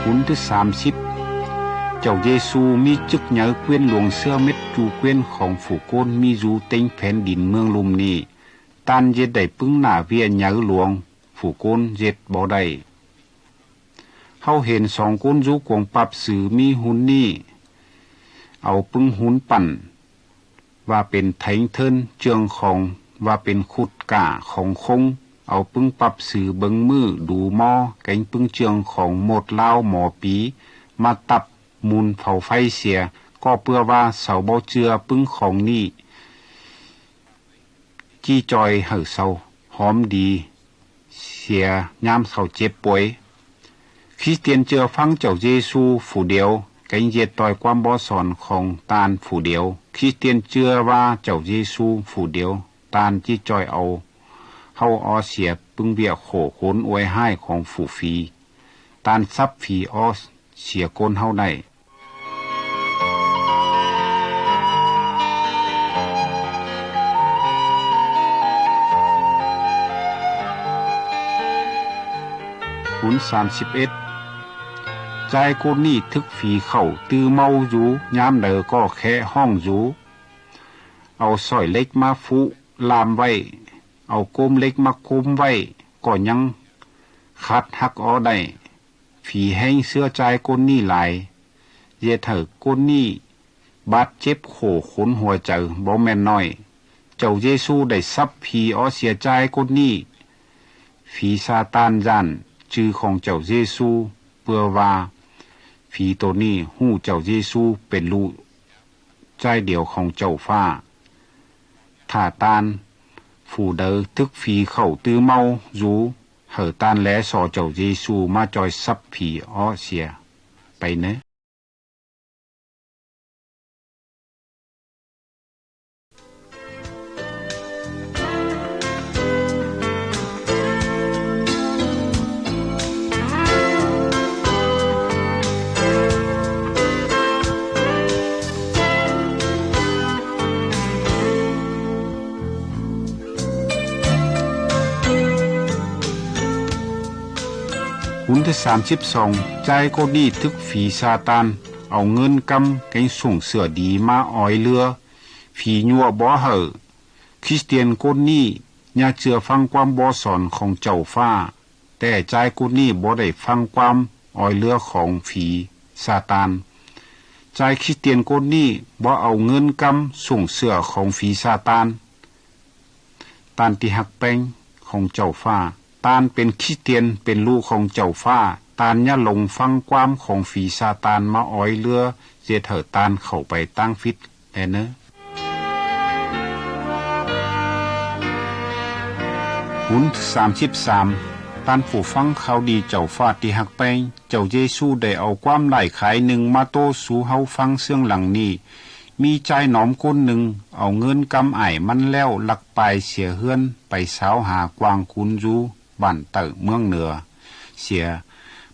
หุนที่30เจ้าเยซูมีจึกเหนือเกวียนหลวงเสื้อเม็ดจูเกวียนของฝูก้นมีอยู่เต็งแผ่นดินเมืองลุมนี้ตานเย็ดได้ปึ้งหน้าเวียเหนือหลวงฝูก้นเย็ดบ่ได้เฮาเห็นสองก้นอยู่กวงปับสื่อมีหุนนี่เอาปึ้งหุนปั่นว่าเป็นไถงเทินเจืองของว่าเป็นขุดก่าของคงเอาปึ้งปับสื่อเบิงมือดูหม้อแกงปึ้งเจืองของหมดลาวหมอปีมาตับมูลเผาไฟเสียก็เพื่อว่าเสาเบาเจือปึ้งของนี่จี้จอยเห่อเสาหอมดีเสียยามเสาเจ็บป่วยคริสเตียนเจอฟังเจ้าเยซูผู้เดียวแกงเย็ดต่อยความบ่สอนของตานผู้เดียวคริสเตียนเชื่อว่าเจ้าเยซูผู้เดียวตานจี้จอยเอาเฮาออเสียปึ้งเบียโขขนอวยให้ของฝูฟีตานซับฝีออเสียโกนเฮาได้หุน31ใจโกนนี่ทึกฝีเข้าตื้อเมาอยู่ยามเดอก็แค่ห้องอยู่เอาสร้อยเล็กมาฟุลามไว้เอาโกมเล็กมาคุมไว้ก็ยังคัดหักอ้อได้ฝีแห้งเสื้อใจก้นนี่หลายเยเถอก้นนี่บาดเจ็บโขขนหัวใจบ่แม่นน้อยเจ้าเยซูได้ซับผีอ้อเสียใจก้นนี่ฝีซาตานยันชื่อของเจ้าเยซูเพื่อว่าผีตัวนี้หู้เจ้าเยซูเป็นลูกใจเดียวของเจ้าฟ้าถ้าตานผู้เดอทึกฝีเข้าตื้อเมาอยู่เหอตานแลสอเจ้าเยซูมาจอยซับผีอ้อเสียไปเนะหุนที่32ใจก็ดีทึกฝีซาตานเอาเงินกำแกงส่งเสือดีมาอ้อยเรือฝียัวบ่เหอคริสเตียนคนนี้อย่าเชื่อฟังความบ่สอนของเจ้าฟ้าแต่ใจคนนี้บ่ได้ฟังความอ้อยเรือของฝีซาตานใจคริสเตียนคนนี้บ่เอาเงินกำส่งเสือของฝีซาตานตานที่หักแป้งของเจ้าฟ้าตานเป็นคริสเตียนเป็นลูกของเจ้าฟ้าตานอย่าหลงฟังความของฝีซาตานมาอ้อยเรือเจเถอตานเข้าไปตั้งฟิตแน่เนอะหุน33ตานผู้ฟังเขาดีเจ้าฟ้าที่หักแป้งเจ้าเยซูได้เอาความหลายขายหนึ่งมาโตสู่เฮาฟังเสื่องหลังนี้ มีใจหนอมคนหนึ่งเอาเงินกำไอ้มันแล้วลักไปเสียเฮือนไปสาวหากวางคุณจูบ้านเต่อเมืองเหนือเสีย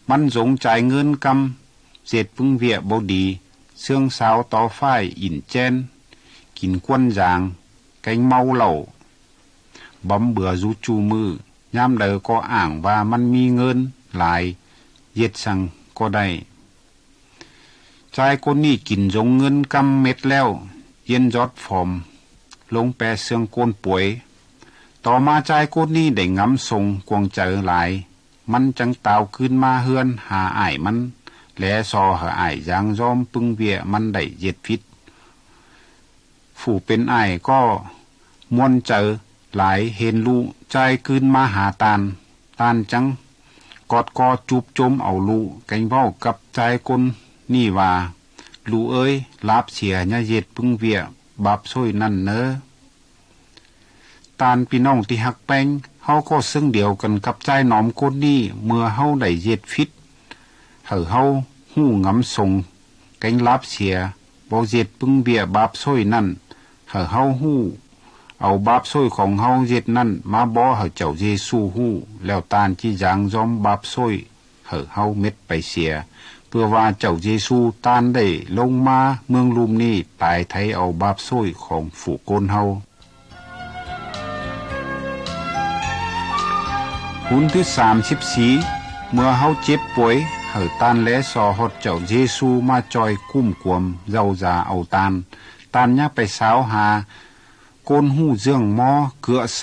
มันสงใจเงินกำเศษพึ่งเวียบดีเสื่องสาวต่อฝ้ายอินแจนกินควนยางแกงเมาเหล่าบำเบื่อจูจูมือยามเดอก็อ่างว่ามันมีเงินหลายเย็ดสั่งก็ได้ชายคนนี้กินจงเงินกำเม็ดแล้วเย็นยอดฟอมลงแปรเสืองโกนป่วยต่อมาชายคนนี้ได้งำทรงกวงเจอหลายมันจังเต่าขึ้นมาเฮือนหาอ้ายมันแลซอหาอ้ายยางยอมปึงเวียมันได้เย็ดพิษผู้เป็นอ้ายก็มวนเจอหลายเห็นลูใจขึ้นมาหาตานจังกอดคอจูบจมเอาลูแกงเว้ากับใจคนนี่ว่าลูเอ้ยลาบเสียญาเย็ดพึ่งเวียบาปช่วยนั่นเนอตานพี่น้องที่หักแป้งเฮาก็ซึ่งเดียวกันกับใจหนอมคนนี้เมื่อเฮาได้เย็ดฟิตเฮาหู้งำส่งแกงลาบเสียบ่เย็ดพึ่งเวียบาปช่วยนั่นเฮาหู้เอาบาปช่วยของเฮาเย็ดนั่นมาบ่เจ้าเยซูหู้แล้วตานที่ยางยอมบาปช่วยเฮาเม็ดไปเสียเพื่อว่าเจ้าเยซูตานได้ลงมาเมืองลุมนี้ตายไทยเอาบาปช่วยของฝูกนเฮาหุ่นที่34เมื่อเฮาเจ็บป่วยตานและสอฮอดเจ้าเยซูมาจอยกุ้มกวมเจ้าจาเอาตานยะไปสาวหาโกนหูเรื่องหมอเกือใส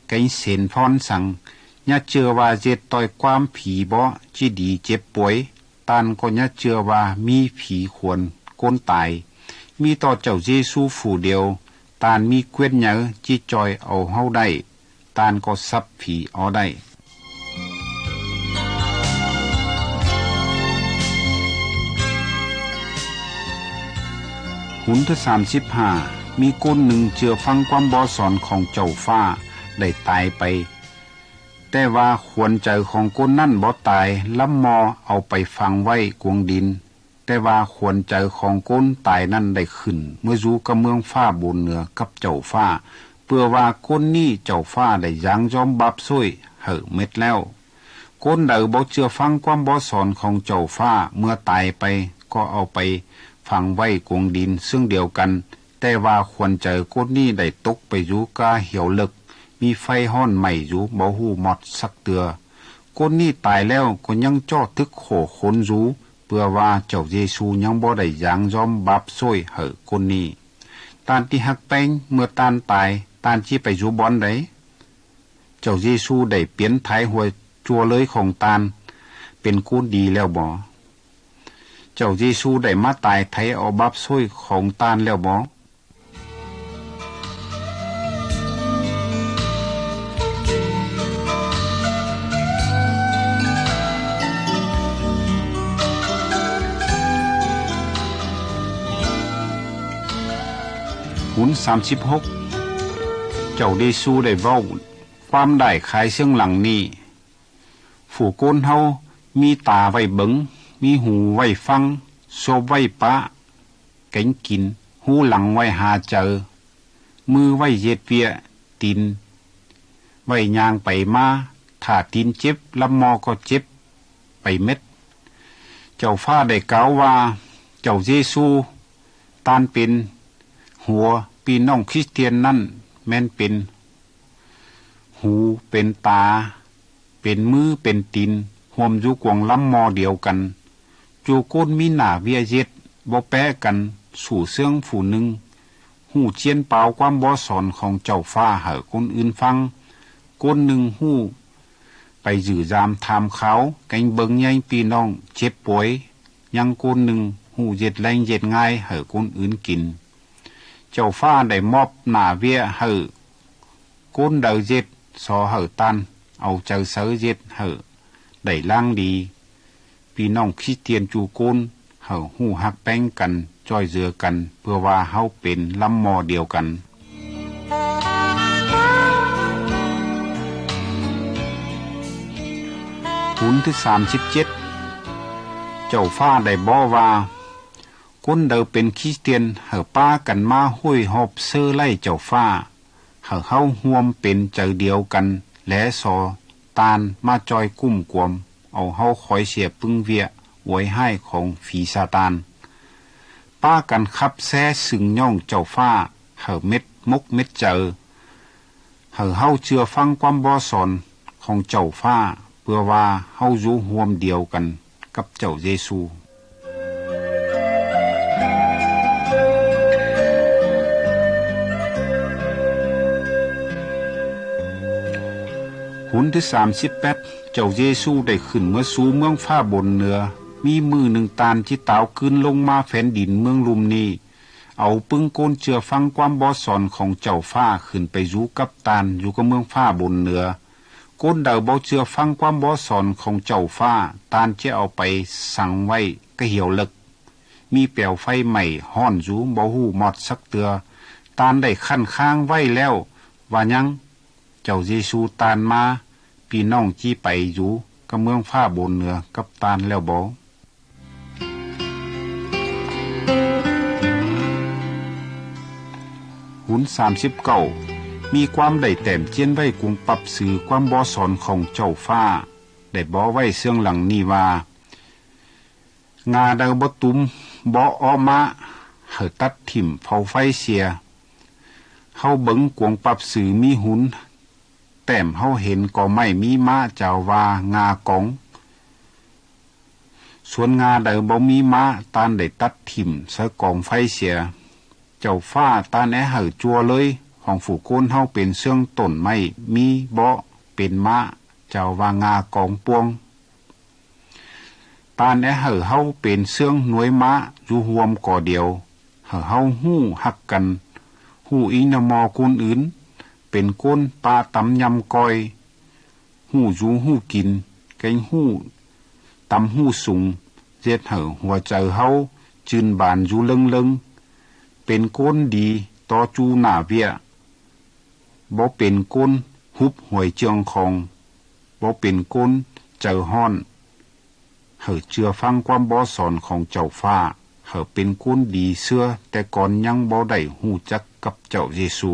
ไก่เสนพรสั่งยะเชื่อว่าเจ็ดต่อยความผีบ่จีดีเจ็บป่วยตานก็ยะเชื่อว่ามีผีควรก้นตายมีต่อเจ้าเยซูผู้เดียวตานมีเกวียนเหยอจีจอยเอาเฮาได้ตานก็ซับผีเอาได้หุ่นที่35มีก้นหนึ่งเชื่อฟังความบอสอนของเจ้าฟ้าได้ตายไปแต่ว่าควรใจของก้นนั่นบ่ตายล้ำมอเอาไปฟังไว้กวงดินแต่ว่าควรใจของก้นตายนั่นได้ขึ้นเมื่ออยู่กับเมืองฟ้าบนเหนือกับเจ้าฟ้าเพื่อว่าก้นนี้เจ้าฟ้าได้ยังยอมบับช่วยเม็ดแล้วก้นเดาบ่เชื่อฟังความบอสอนของเจ้าฟ้าเมื่อตายไปก็เอาไปฟังไว้กวงดินซึ่งเดียวกันแต่ว่าควรใจก้นนี้ได้ตกไปอยู่กาเหี่ยวลึกมีไฟห้อนใหม่อยู่บ่ฮู้หมดสักเตือก้นนี้ตายแล้วก็ยังจ้อทึกโขคนอยู่เพื่อว่าเจ้าเยซูยังบ่ได้ยังยอมบับช่วยก้นนี้ตานที่หักแป้งเมื่อตานตายตานที่ไปอยู่บ่อนใดเจ้าเยซูได้เปลี่ยนไถหัวจัวเลยของตานเป็นก้นดีแล้วบ่เจ้าเยซูได้มาตายไถเอาบับช่วยของตานแล้วบ่หุ่น36เจ้าเยซูได้เว้าความได้ขายเสียงหลังนี้ผู้โกนเฮามีตาไว้เบิงมีหูไว้ฟังโซไว้ปะเก่งกินหูหลังไว้หาเจอมือไว้เย็ดเวียตีนไว้ย่างไปมาถ้าตีนเจ็บลำมอก็เจ็บไปเม็ดเจ้าฟ้าได้กล่าวว่าเจ้าเยซูตานเป็นหัวพี่น้องคริสเตียนนั่นแม่นเป็นหูเป็นตาเป็นมือเป็นตีนห่วมอยู่กวงลำมอเดียวกันจูโกนมีหน้าเวียเย็ดบ่แพ้กันสู่เสื่องผู้หนึ่งหูเจียนเปล่าความบ่สอนของเจ้าฟ้าคนอื่นฟังคนหนึ่งหูไปยื้อยามถามเขาแกงเบิงใหญ่พี่น้องเจ็บป่วยยังคนหนึ่งหูเย็ดแรงเย็ดง่ายคนอื่นกินเจ้าฟ้าได้มอบหน้าเวียก้นเดาเย็ดสอตันเอาเจ้าเสือเย็ดได้ล่างดีพี่น้องคริสเตียนจูโกนหูหักแป้งกันจ้อยเจือกันเพื่อว่าเฮาเป็นลำมอเดียวกันหุ่นที่37เจ้าฟ้าได้บอกว่า ก้นเดาเป็นคริสเตียนเหอป้ากันมาห้วยหอบเสื้อไล่เจ้าฟ้าเหอเฮาห่วมเป็นใจเดียวกันและสอตานมาจอยกุ้มกวมเอาเฮาคอยเสียปึ้งเวียไว้ให้ของฝีซาตานป้ากันขับแซ่สึงย่องเจ้าฟ้าเหอเม็ดมกเม็ดเจอเหอเฮาเชื่อฟังความบ่สอนของเจ้าฟ้าเพื่อว่าเฮาอยู่ห่วมเดียวกันกับเจ้าเยซูหุนที่38เจ้าเยซูได้ขึ้นเมื่อสู่เมืองฟ้าบนเหนือมีมือหนึ่งตานที่ตาวขึ้นลงมาแผ่นดินเมืองลุมนี้เอาปึ้งโกนเชื่อฟังความบ่สอนของเจ้าฟ้าขึ้นไปอยู่กับตานอยู่กับเมืองฟ้าบนเหนือโกนเดาบ่เชื่อฟังความบ่สอนของเจ้าฟ้าตานจะเอาไปสั่งไว้ก็เหี่ยวเลิกมีเปลวไฟใหม่ฮ้อนอยู่บ่ฮู้หมดสักเตือตานได้คั่นค้างไว้แล้วว่ายังเจ้าเยซูตานมาพี่น้องจี้ไปอยู่กับเมืองฟ้าบนเหนือกับตานแล้วบ่หุน39มีความได้แต้มเจียนไว้กุงปรับสื่อความบ่สอนของเจ้าฟ้าได้บ่ไว้เสื่องหลังนี้ว่างาดาบ่ตุมบ่ออมาเฮาตัดถิ่มเผาไฟเสียเฮาเบิ่งกวงปรับสื่อมีหุนแต้มเฮาเห็นก็ไม่มีม้าเจ้าว่างากองส่วนงาเดาบ่มีม้าตานได้ตัดถิ่มใส่กองไฟเสียเจ้าฟ้าตานเฮาจัวเลยของฝูโกนเฮาเป็นเสื่องต้นไม้มีบ่เป็นม้าเจ้าว่างากองปวงตานเฮาเป็นเสื่องหน่วยม้าอยู่รวมก่อเดียวเฮาฮู้ฮักกันฮู้อีนมอคนอื่นเป็นก้นปลาตำยำก้อยหู้อยู่หู้กินแกงหู้ตำหู้สุงเจ็ดหัวใจเฮาจืนบานอยู่เลิงเป็นก้นดีต่อจูหน้าเวียบ่เป็นก้นหุบหวยเจียงของบ่เป็นก้นเจอฮ้อนเชื่อฟังความบ่สอนของเจ้าฟ้าเป็นก้นดีเสื้อแต่ก่อนยังบ่ได้ฮู้จักกับเจ้าเยซู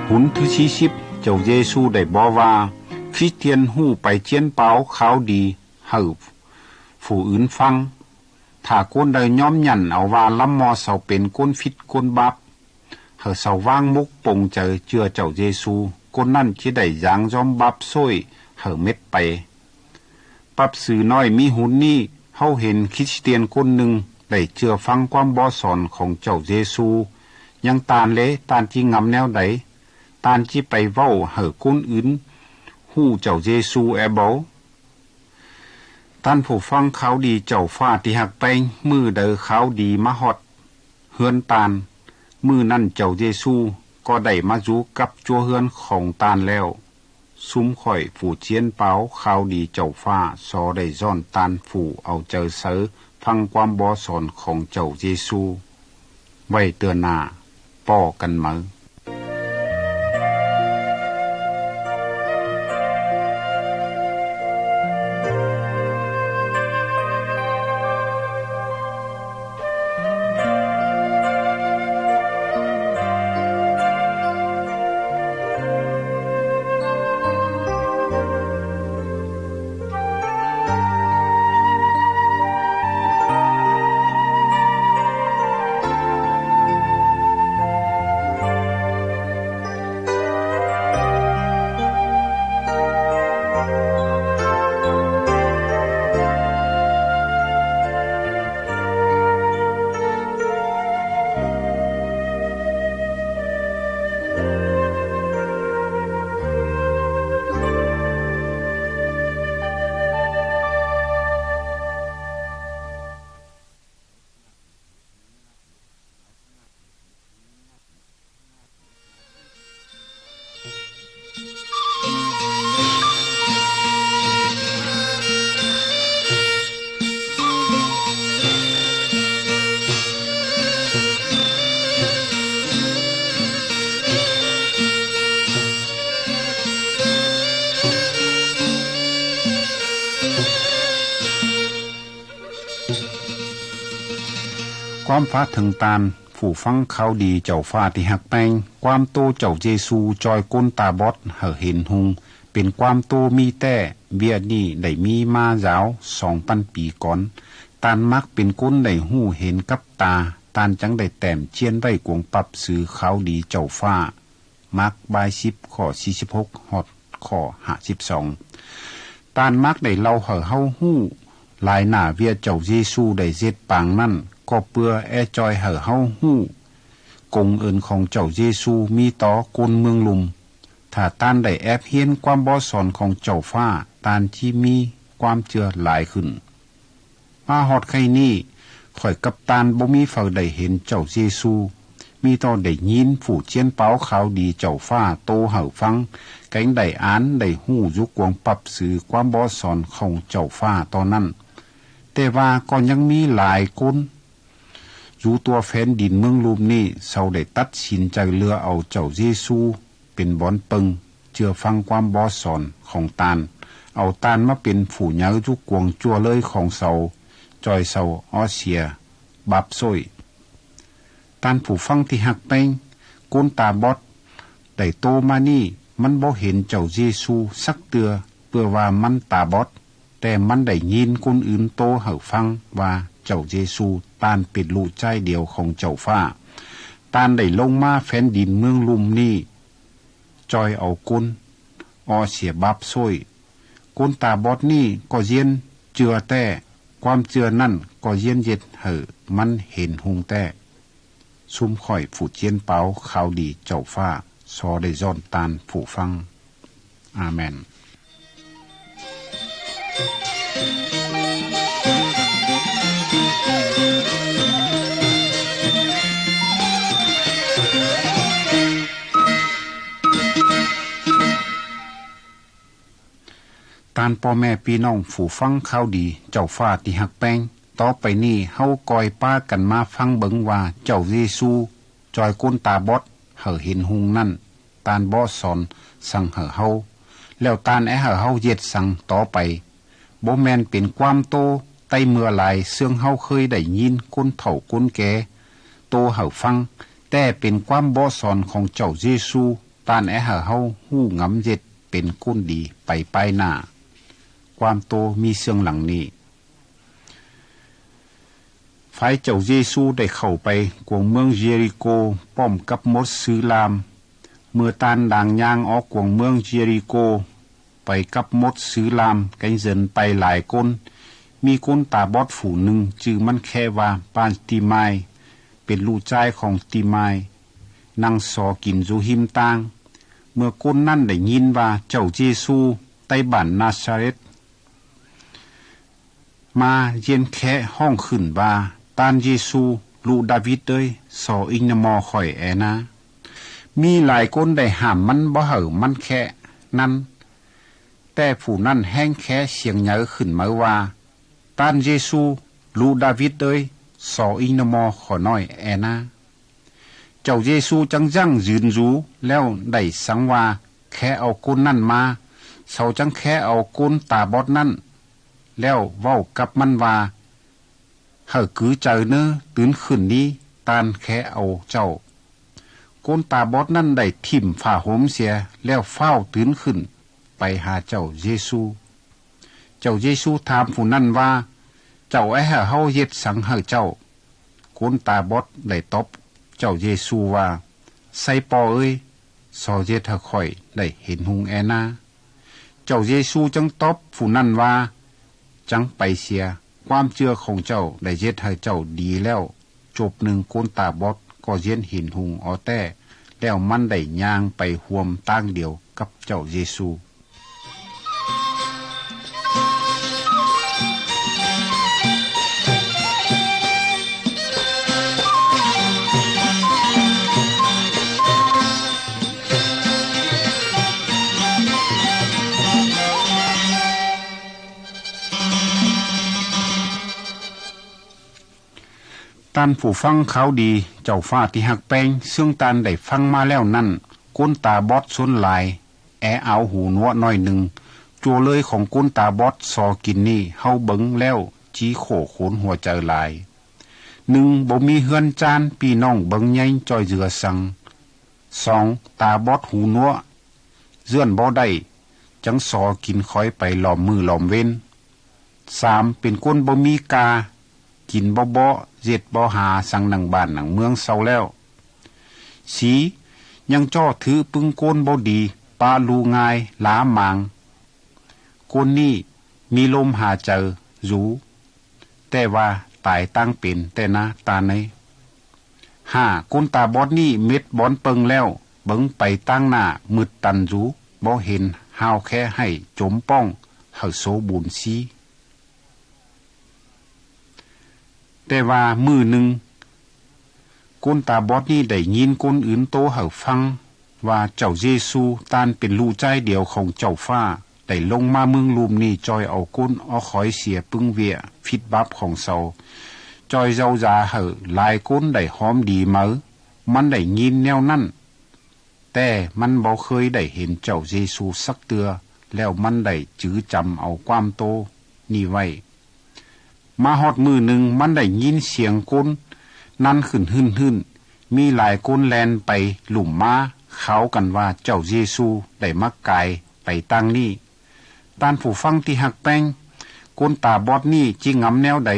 หุนที่40เจ้าเยซูได้บอกว่าคริสเตียนฮู้ไปเจียนเปาข่าวดีให้ผู้อื่นฟังถ้าคนใดยอมยันเอาว่าลำมอเสาเป็นคนผิดคนบาปเฮาเสาวางมุกปงใจเชื่อเจ้าเยซูคนนั้นสิได้ยางยอมบาปซ้อยเฮาเม็ดไปปรับสื่อน้อยมีหุนนี้เฮาเห็นคริสเตียนคนหนึ่งได้เชื่อฟังความบ่สอนของเจ้าเยซูยังตานเลยตานที่งำแนวใดตานที่ไปเว้าเห่อคนอื่นฮู้เจ้าเยซูบ่ท่านผู้ฟังข่าวดีเจ้าฟ้าที่หักไปมือเดอข่าวดีมาฮอดเฮือนตานมือนั่นเจ้าเยซูก็ได้มาอยู่กับจัวเฮือนของตานแล้วซุ้มข่อยฝูเจียนเปาข่าวดีเจ้าฟ้าซอได้ซ่อนตานฝูเอาเจอเสือฟังความบ่สอนของเจ้าเยซูไว้เตือนหน้าป้อกันมือ ความฟ้าถึงตานผู้ฟังเขาดีเจ้าฟ้าที่หักแปงความโตเจ้าเยซูจอยก้นตาบอดเห็นหุงเป็นความโตมีแต่เบียนี่ได้มีมายาว2,000 ปีก่อนตานมักเป็นก้นได้หู้เห็นกับตาตานจังได้แต้มเจียนไว้กวงปรับสื่อเขาดีเจ้าฟ้ามักบาย10ข้อ46ฮอดข้อ52ตานมักได้เล่าเฮาหู้ลายหน้าเวียเจ้าเยซูได้เจ็ดปางนั่นก็เปื่อแอจอยเฮาหู้กงเอินของเจ้าเยซูมีต่อคนเมืองลุมถ้าตานได้แอบเฮียนความบ่สอนของเจ้าฟ้าตานที่มีความเชื่อหลายขึ้นมาฮอดไข่นี้ข่อยกับตานบ่มีเฝ้าได้เห็นเจ้าเยซูมีต่อได้ยินผู้เจียนเป้าข่าวดีเจ้าฟ้าโตเห่าฟังแก่งได้อ่านได้หู้ยุกวงปรับสื่อความบ่สอนของเจ้าฟ้าตอนนั้นแต่ว่าก็ยังมีหลายคนอยู่ตัวแฟนดินเมืองลูมนี่เศร้าได้ตัดสินใจเลือเอาเจ้าเยซูเป็นบอนเปิงเชื่อฟังความบ่สอนของตานเอาตานมาเป็นผู้เหยาจุกวงจั่วเลยของเศร้าจอยเศร้าออเซียบับซ้อยตานผู้ฟังที่หักแป้งก้นตาบอดได้โตมานี่มันบ่เห็นเจ้าเยซูสักเตือเพื่อว่ามันตาบอดแต่มันได้ยินคนอื่นโตเห่าฟังว่าเจ้าเยซูตานเป็นลูกใจเดียวของเจ้าฟ้าตานได้ลงมาแผ่นดินเมืองลุมนี่จอยเอาก้นออเสียบับซ้อยก้นตาบอดนี่ก็เย็นเจือแต่ความเจือนั่นก็เย็นเย็ดมันเห็นหุงแต่ซุ่มข่อยฝูเจียนเปาข่าวดีเจ้าฟ้าซอได้ย้อนตานผู้ฟังอาเมนตานพ่อแม่พี่น้องผู้ฟังข่าวดีเจ้าฟ้าที่หักแป้งต่อไปนี้เฮากอยป้ากันมาฟังเบิ่งว่าเจ้าเยซูจอยก้นตาบอดเห็นหุงนั่นตานบ่สอนสั่งเฮาแล้วตานเฮาเย็ดสั่งต่อไปบ่แม่นเป็นความโตไต้เมื่อหลายเสื่องเฮาเคยได้ยินคนเฒ่าคนแก่โตฟังแต่เป็นความบ่สอนของเจ้าเยซูตานเฮาฮู้งำเย็ดเป็นก้นดีไปหน้าความโตมีเสื่องหลังนี้ฝ่ายเจ้าเยซูได้เข้าไปกวงเมืองเยริโกป้อมกับมดซื้อลามเมื่อตานด่างยางออกกวงเมืองเยริโกไปกับมดซื้อลามกันเจินไปหลายคนมีคนตาบอดฝูหนึ่งชื่อมันแค่ว่าปานติมายเป็นลูกชายของติมายนั่งสอกินอยู่หิมตางเมื่อคนนั่นได้ยินว่าเจ้าเยซูใต้บ้านนาซาเรตมาเย็นแค่ห้องขึ้นว่าตานเยซูลูกดาวิดเอ้ยสออิงนมอข่อยนะมีหลายคนได้ห้ามมันบ่มันแค่นั้นแต่ผู้นั้นแห้งแค่เสียงเหยาขึ้นมาว่าตานเยซูลูกดาวิดเอ้ยสออิงนมอขอน้อยนะเจ้าเยซูจังยืนอยู่แล้วได้สังว่าแค่เอาคนนั่นมาเสาจังแค่เอาคนตาบอดนั่นแล้วเว้ากับมันว่าคือเจอเนื้อตื่นขึ้นนี้ตานแค่เอาเจ้าคนตาบอดนั่นได้ทิ่มฝ่าห่มเสียแล้วเฝ้าตื่นขึ้นไปหาเจ้าเยซูเจ้าเยซูถามผู้นั้นว่าเจ้าเฮาเฮ็ดสังเจ้าคนตาบอดได้ตอบเจ้าเยซูว่าใส่ปอเอ้ยสอเฮ็ดค่อยได้เห็นหุงนาเจ้าเยซูจังตอบผู้นั้นว่าจังไปเสียความเชื่อของเจ้าได้เฮ็ดให้เจ้าดีแล้วจบหนึ่งคนตาบอดก็เย็นหินหุงแต่แล้วมันได้ย่างไปห่วมตั้งเดียวกับเจ้าเยซู ตันผู้ฟังเขาดีเจ้าฟ้าที่หักแปงซึ่งตันได้ฟังมาแล้วนั่นก้นตาบอดสุนหลายเอาหูนัวน้อยหนึ่งจัวเลยของก้นตาบอดซอกินนี่เฮาเบิงแล้วจีโขโขนหัวใจลาย 1บ่มีเฮือนจานพี่น้องเบิงใหญ่จอยเจือสัง2ตาบอดหูนัวเยื่อนบ่ได้จังสอกินค้อยไปหลอมมือหลอมเว้น3เป็นคนบ่มีกากินบ่เจ็ดบ่หาสังหนังบ้านหนังเมืองเศร้าแล้ว4ยังจ้อถือปึงโกนบ่ดีปาลูงายหลามางคนนี้มีลมหาเจอรู้แต่ว่าตายตั้งเป็นแต่นะตาใน5คนตาบอดนี่เม็ดบอนเปิงแล้วเบิ่งไปตั้งหน้ามืดตันรู้บ่เห็นหาวแค่ให้จมป้องเฮาโซบุญซีแต่ว่ามือหนึ่งคนตาบอดนี่ได้ยินคนอื่นโตเฮาฟังว่าเจ้าเยซูตานเป็นลูกใจเดียวของเจ้าฟ้าได้ลงมาเมืองลูมนี่จอยเอาก้นเอาคอยเสียปึงเวียฟิดบับของเซาจอยเจ้าจาเหอลายก้นได้หอมดีเมอมันได้ยินแนวนั้นแต่มันบ่เคยได้เห็นเจ้าเยซูสักเตือแล้วมันได้จื้อจำเอาความโตนี่ไว้มาฮอดมือหนึ่งมันได้ยินเสียงก้นนั่นขึ้นหึ่นมีหลายก้นแลนไปหลุมม้าเขากันว่าเจ้าเยซูได้มักกายไปตั้งนี่ตานผู้ฟังที่หักแป้งก้นตาบอดนี่จิงำแนวใด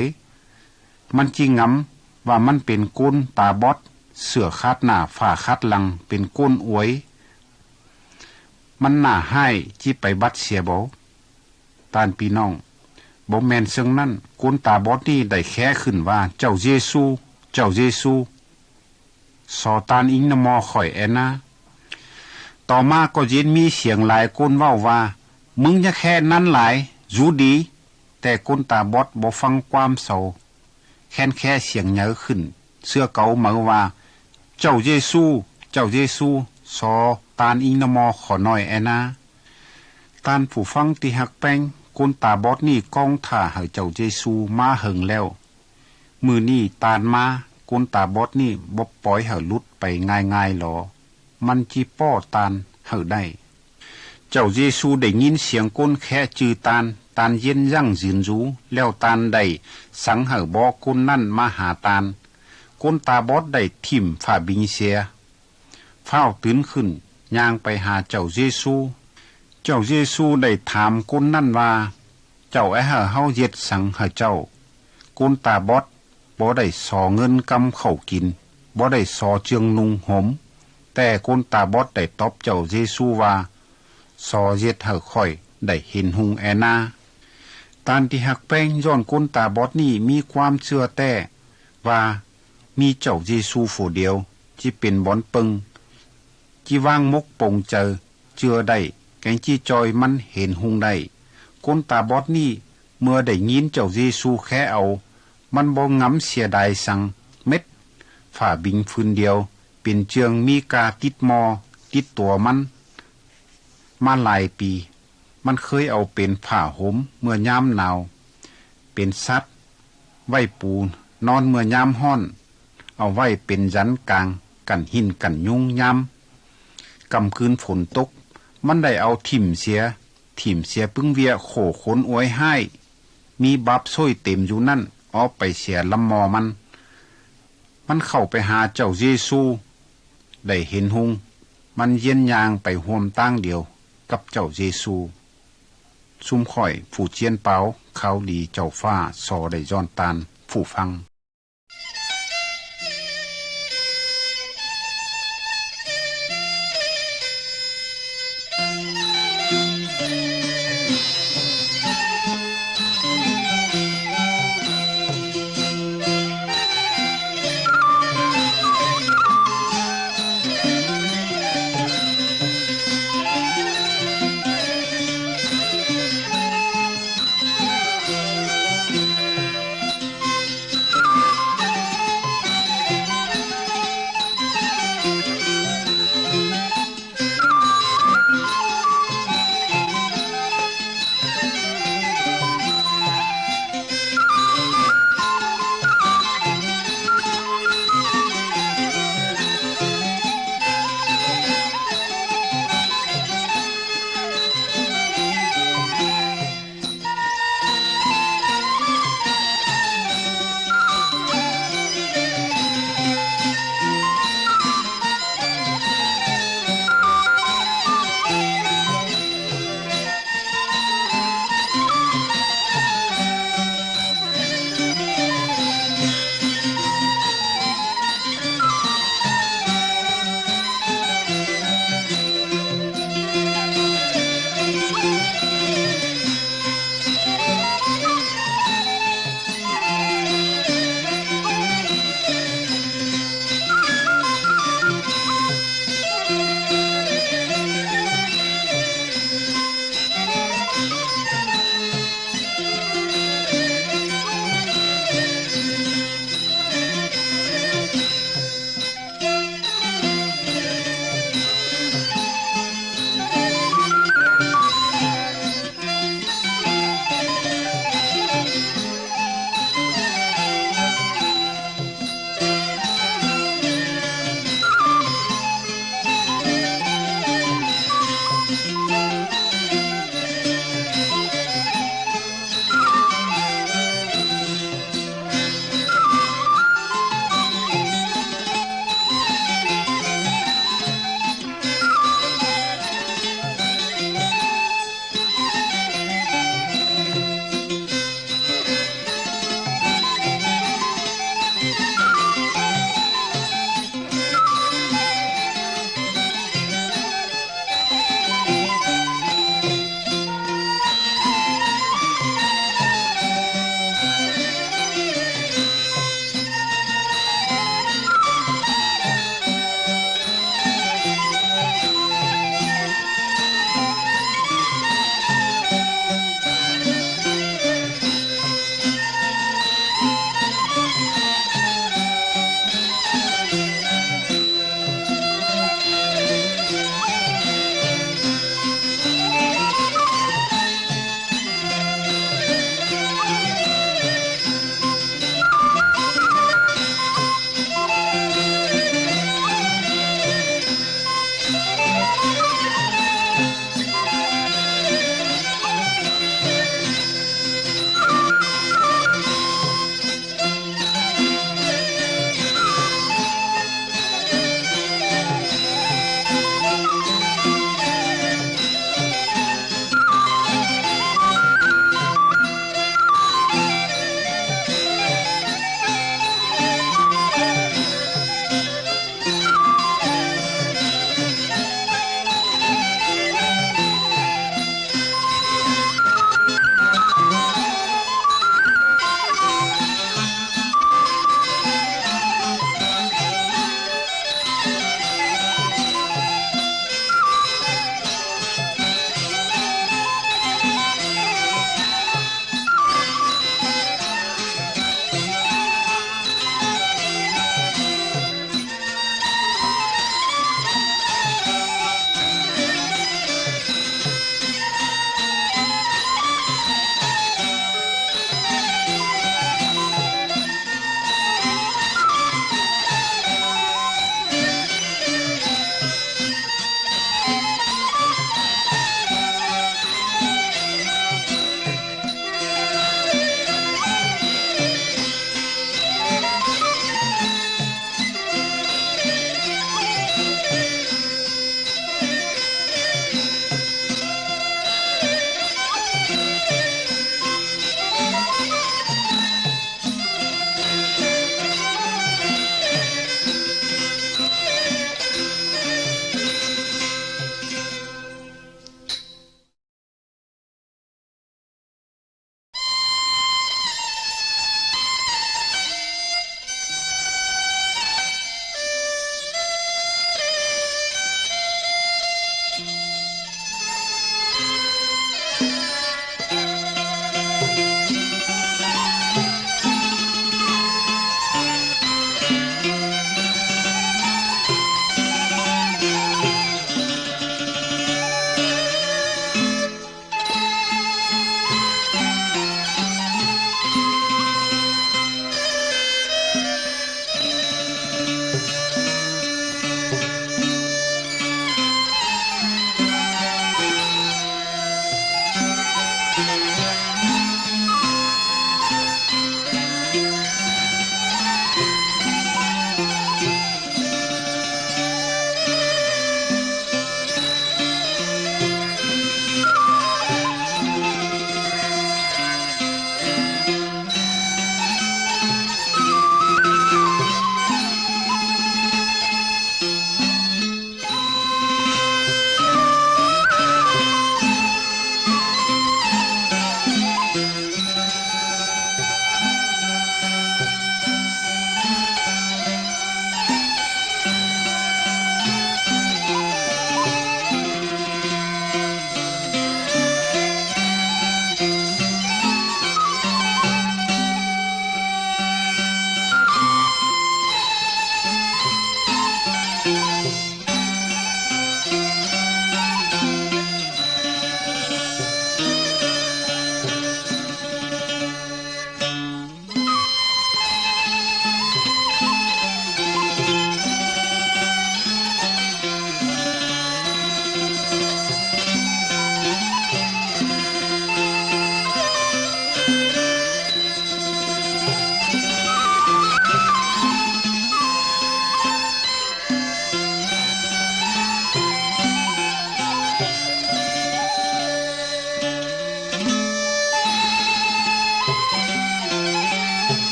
มันจิงำว่ามันเป็นก้นตาบอดเสือคาดหน้าฝ่าคาดหลังเป็นก้นอวยมันหน้าให้จิไปบัดเสียบ่ตานพี่น้องบ่แม่นซึ่งนั้นก้นตาบอดนี่ได้แค่ขึ้นว่าเจ้าเยซูเจ้าเยซูสอตานอิงนมอข่อยแอนาต่อมาก็ยินมีเสียงหลายคนเว้าว่ามึงจะแค่นั้นหลายรู้ดีแต่คนตาบอดบ่ฟังความเศร้าแค่เสียงเหนือขึ้นเสื้อเก่าเหมือว่าเจ้าเยซูเจ้าเยซูสอตานอิงนมอขอน้อยแอนาตานผู้ฟังที่หักแป้งคนตาบอดนี่กองท่าให้เจ้าเยซูมาเหิงแล้วมือนี่ตานมาคนตาบอดนี่บ่ปล่อยให้หลุดไปง่ายๆหรอมันจีป้อตานเฮาได้เจ้าเยซูได้ยินเสียงก้นแค่จือตานเย็นยั่งยืนรู้แล้วตานได้สังเฮาบอกคนนั่นมาหาตานก้นตาบอดได้ทิ่มฝ่าบิงเสียเฝ้าตื่นขึ้นย่างไปหาเจ้าเยซูเจ้าเยซูได้ถามคนนั่นว่าเจ้าไอ้เฮาเย็ดสังเฮาเจ้าคนตาบอดบ่ได้สอเงินกำเข้ากินบ่ได้สอเจืองนุงหมแต่คนตาบอดได้ตอบเจ้าเยซูว่าสอเย็ดเฮาค่อยได้เห็นหุงแอนาตานที่หักแป้งย้อนคนตาบอดนี่มีความเชื่อแต่ว่ามีเจ้าเยซูผู้เดียวที่เป็นบอนเปิงที่วางมกปงเจือได้แกงจี้จอยมันเห็นหุงได้คนตาบอดนี่เมื่อได้ยินเจ้าเยซูแค่เอามันบ่งำเสียดายสังเม็ดฝ่าบิงฟืนเดียวเป็นเจืองมีกาติดมอติดตัวมันมาหลายปีมันเคยเอาเป็นผ้าห่มเมื่อยามหนาวเป็นสัตว์ไว้ปูนอนเมื่อยามฮ้อนเอาไว้เป็นยันกลางกันหินกันยุงยามกำคืนฝนตกมันได้เอาถิ่มเสียปึ้งเวียโขขนอวยให้มีบับซ้อยเต็มอยู่นั่นเอาไปเสียลำมอมันเข้าไปหาเจ้าเยซูได้เห็นหุงมันเย็นยางไปห่วมตั้งเดียวกับเจ้าเยซูซุ่มข่อยผู้เจียนเปาเขาดีเจ้าฟ้าสอได้ย้อนตานผู้ฟัง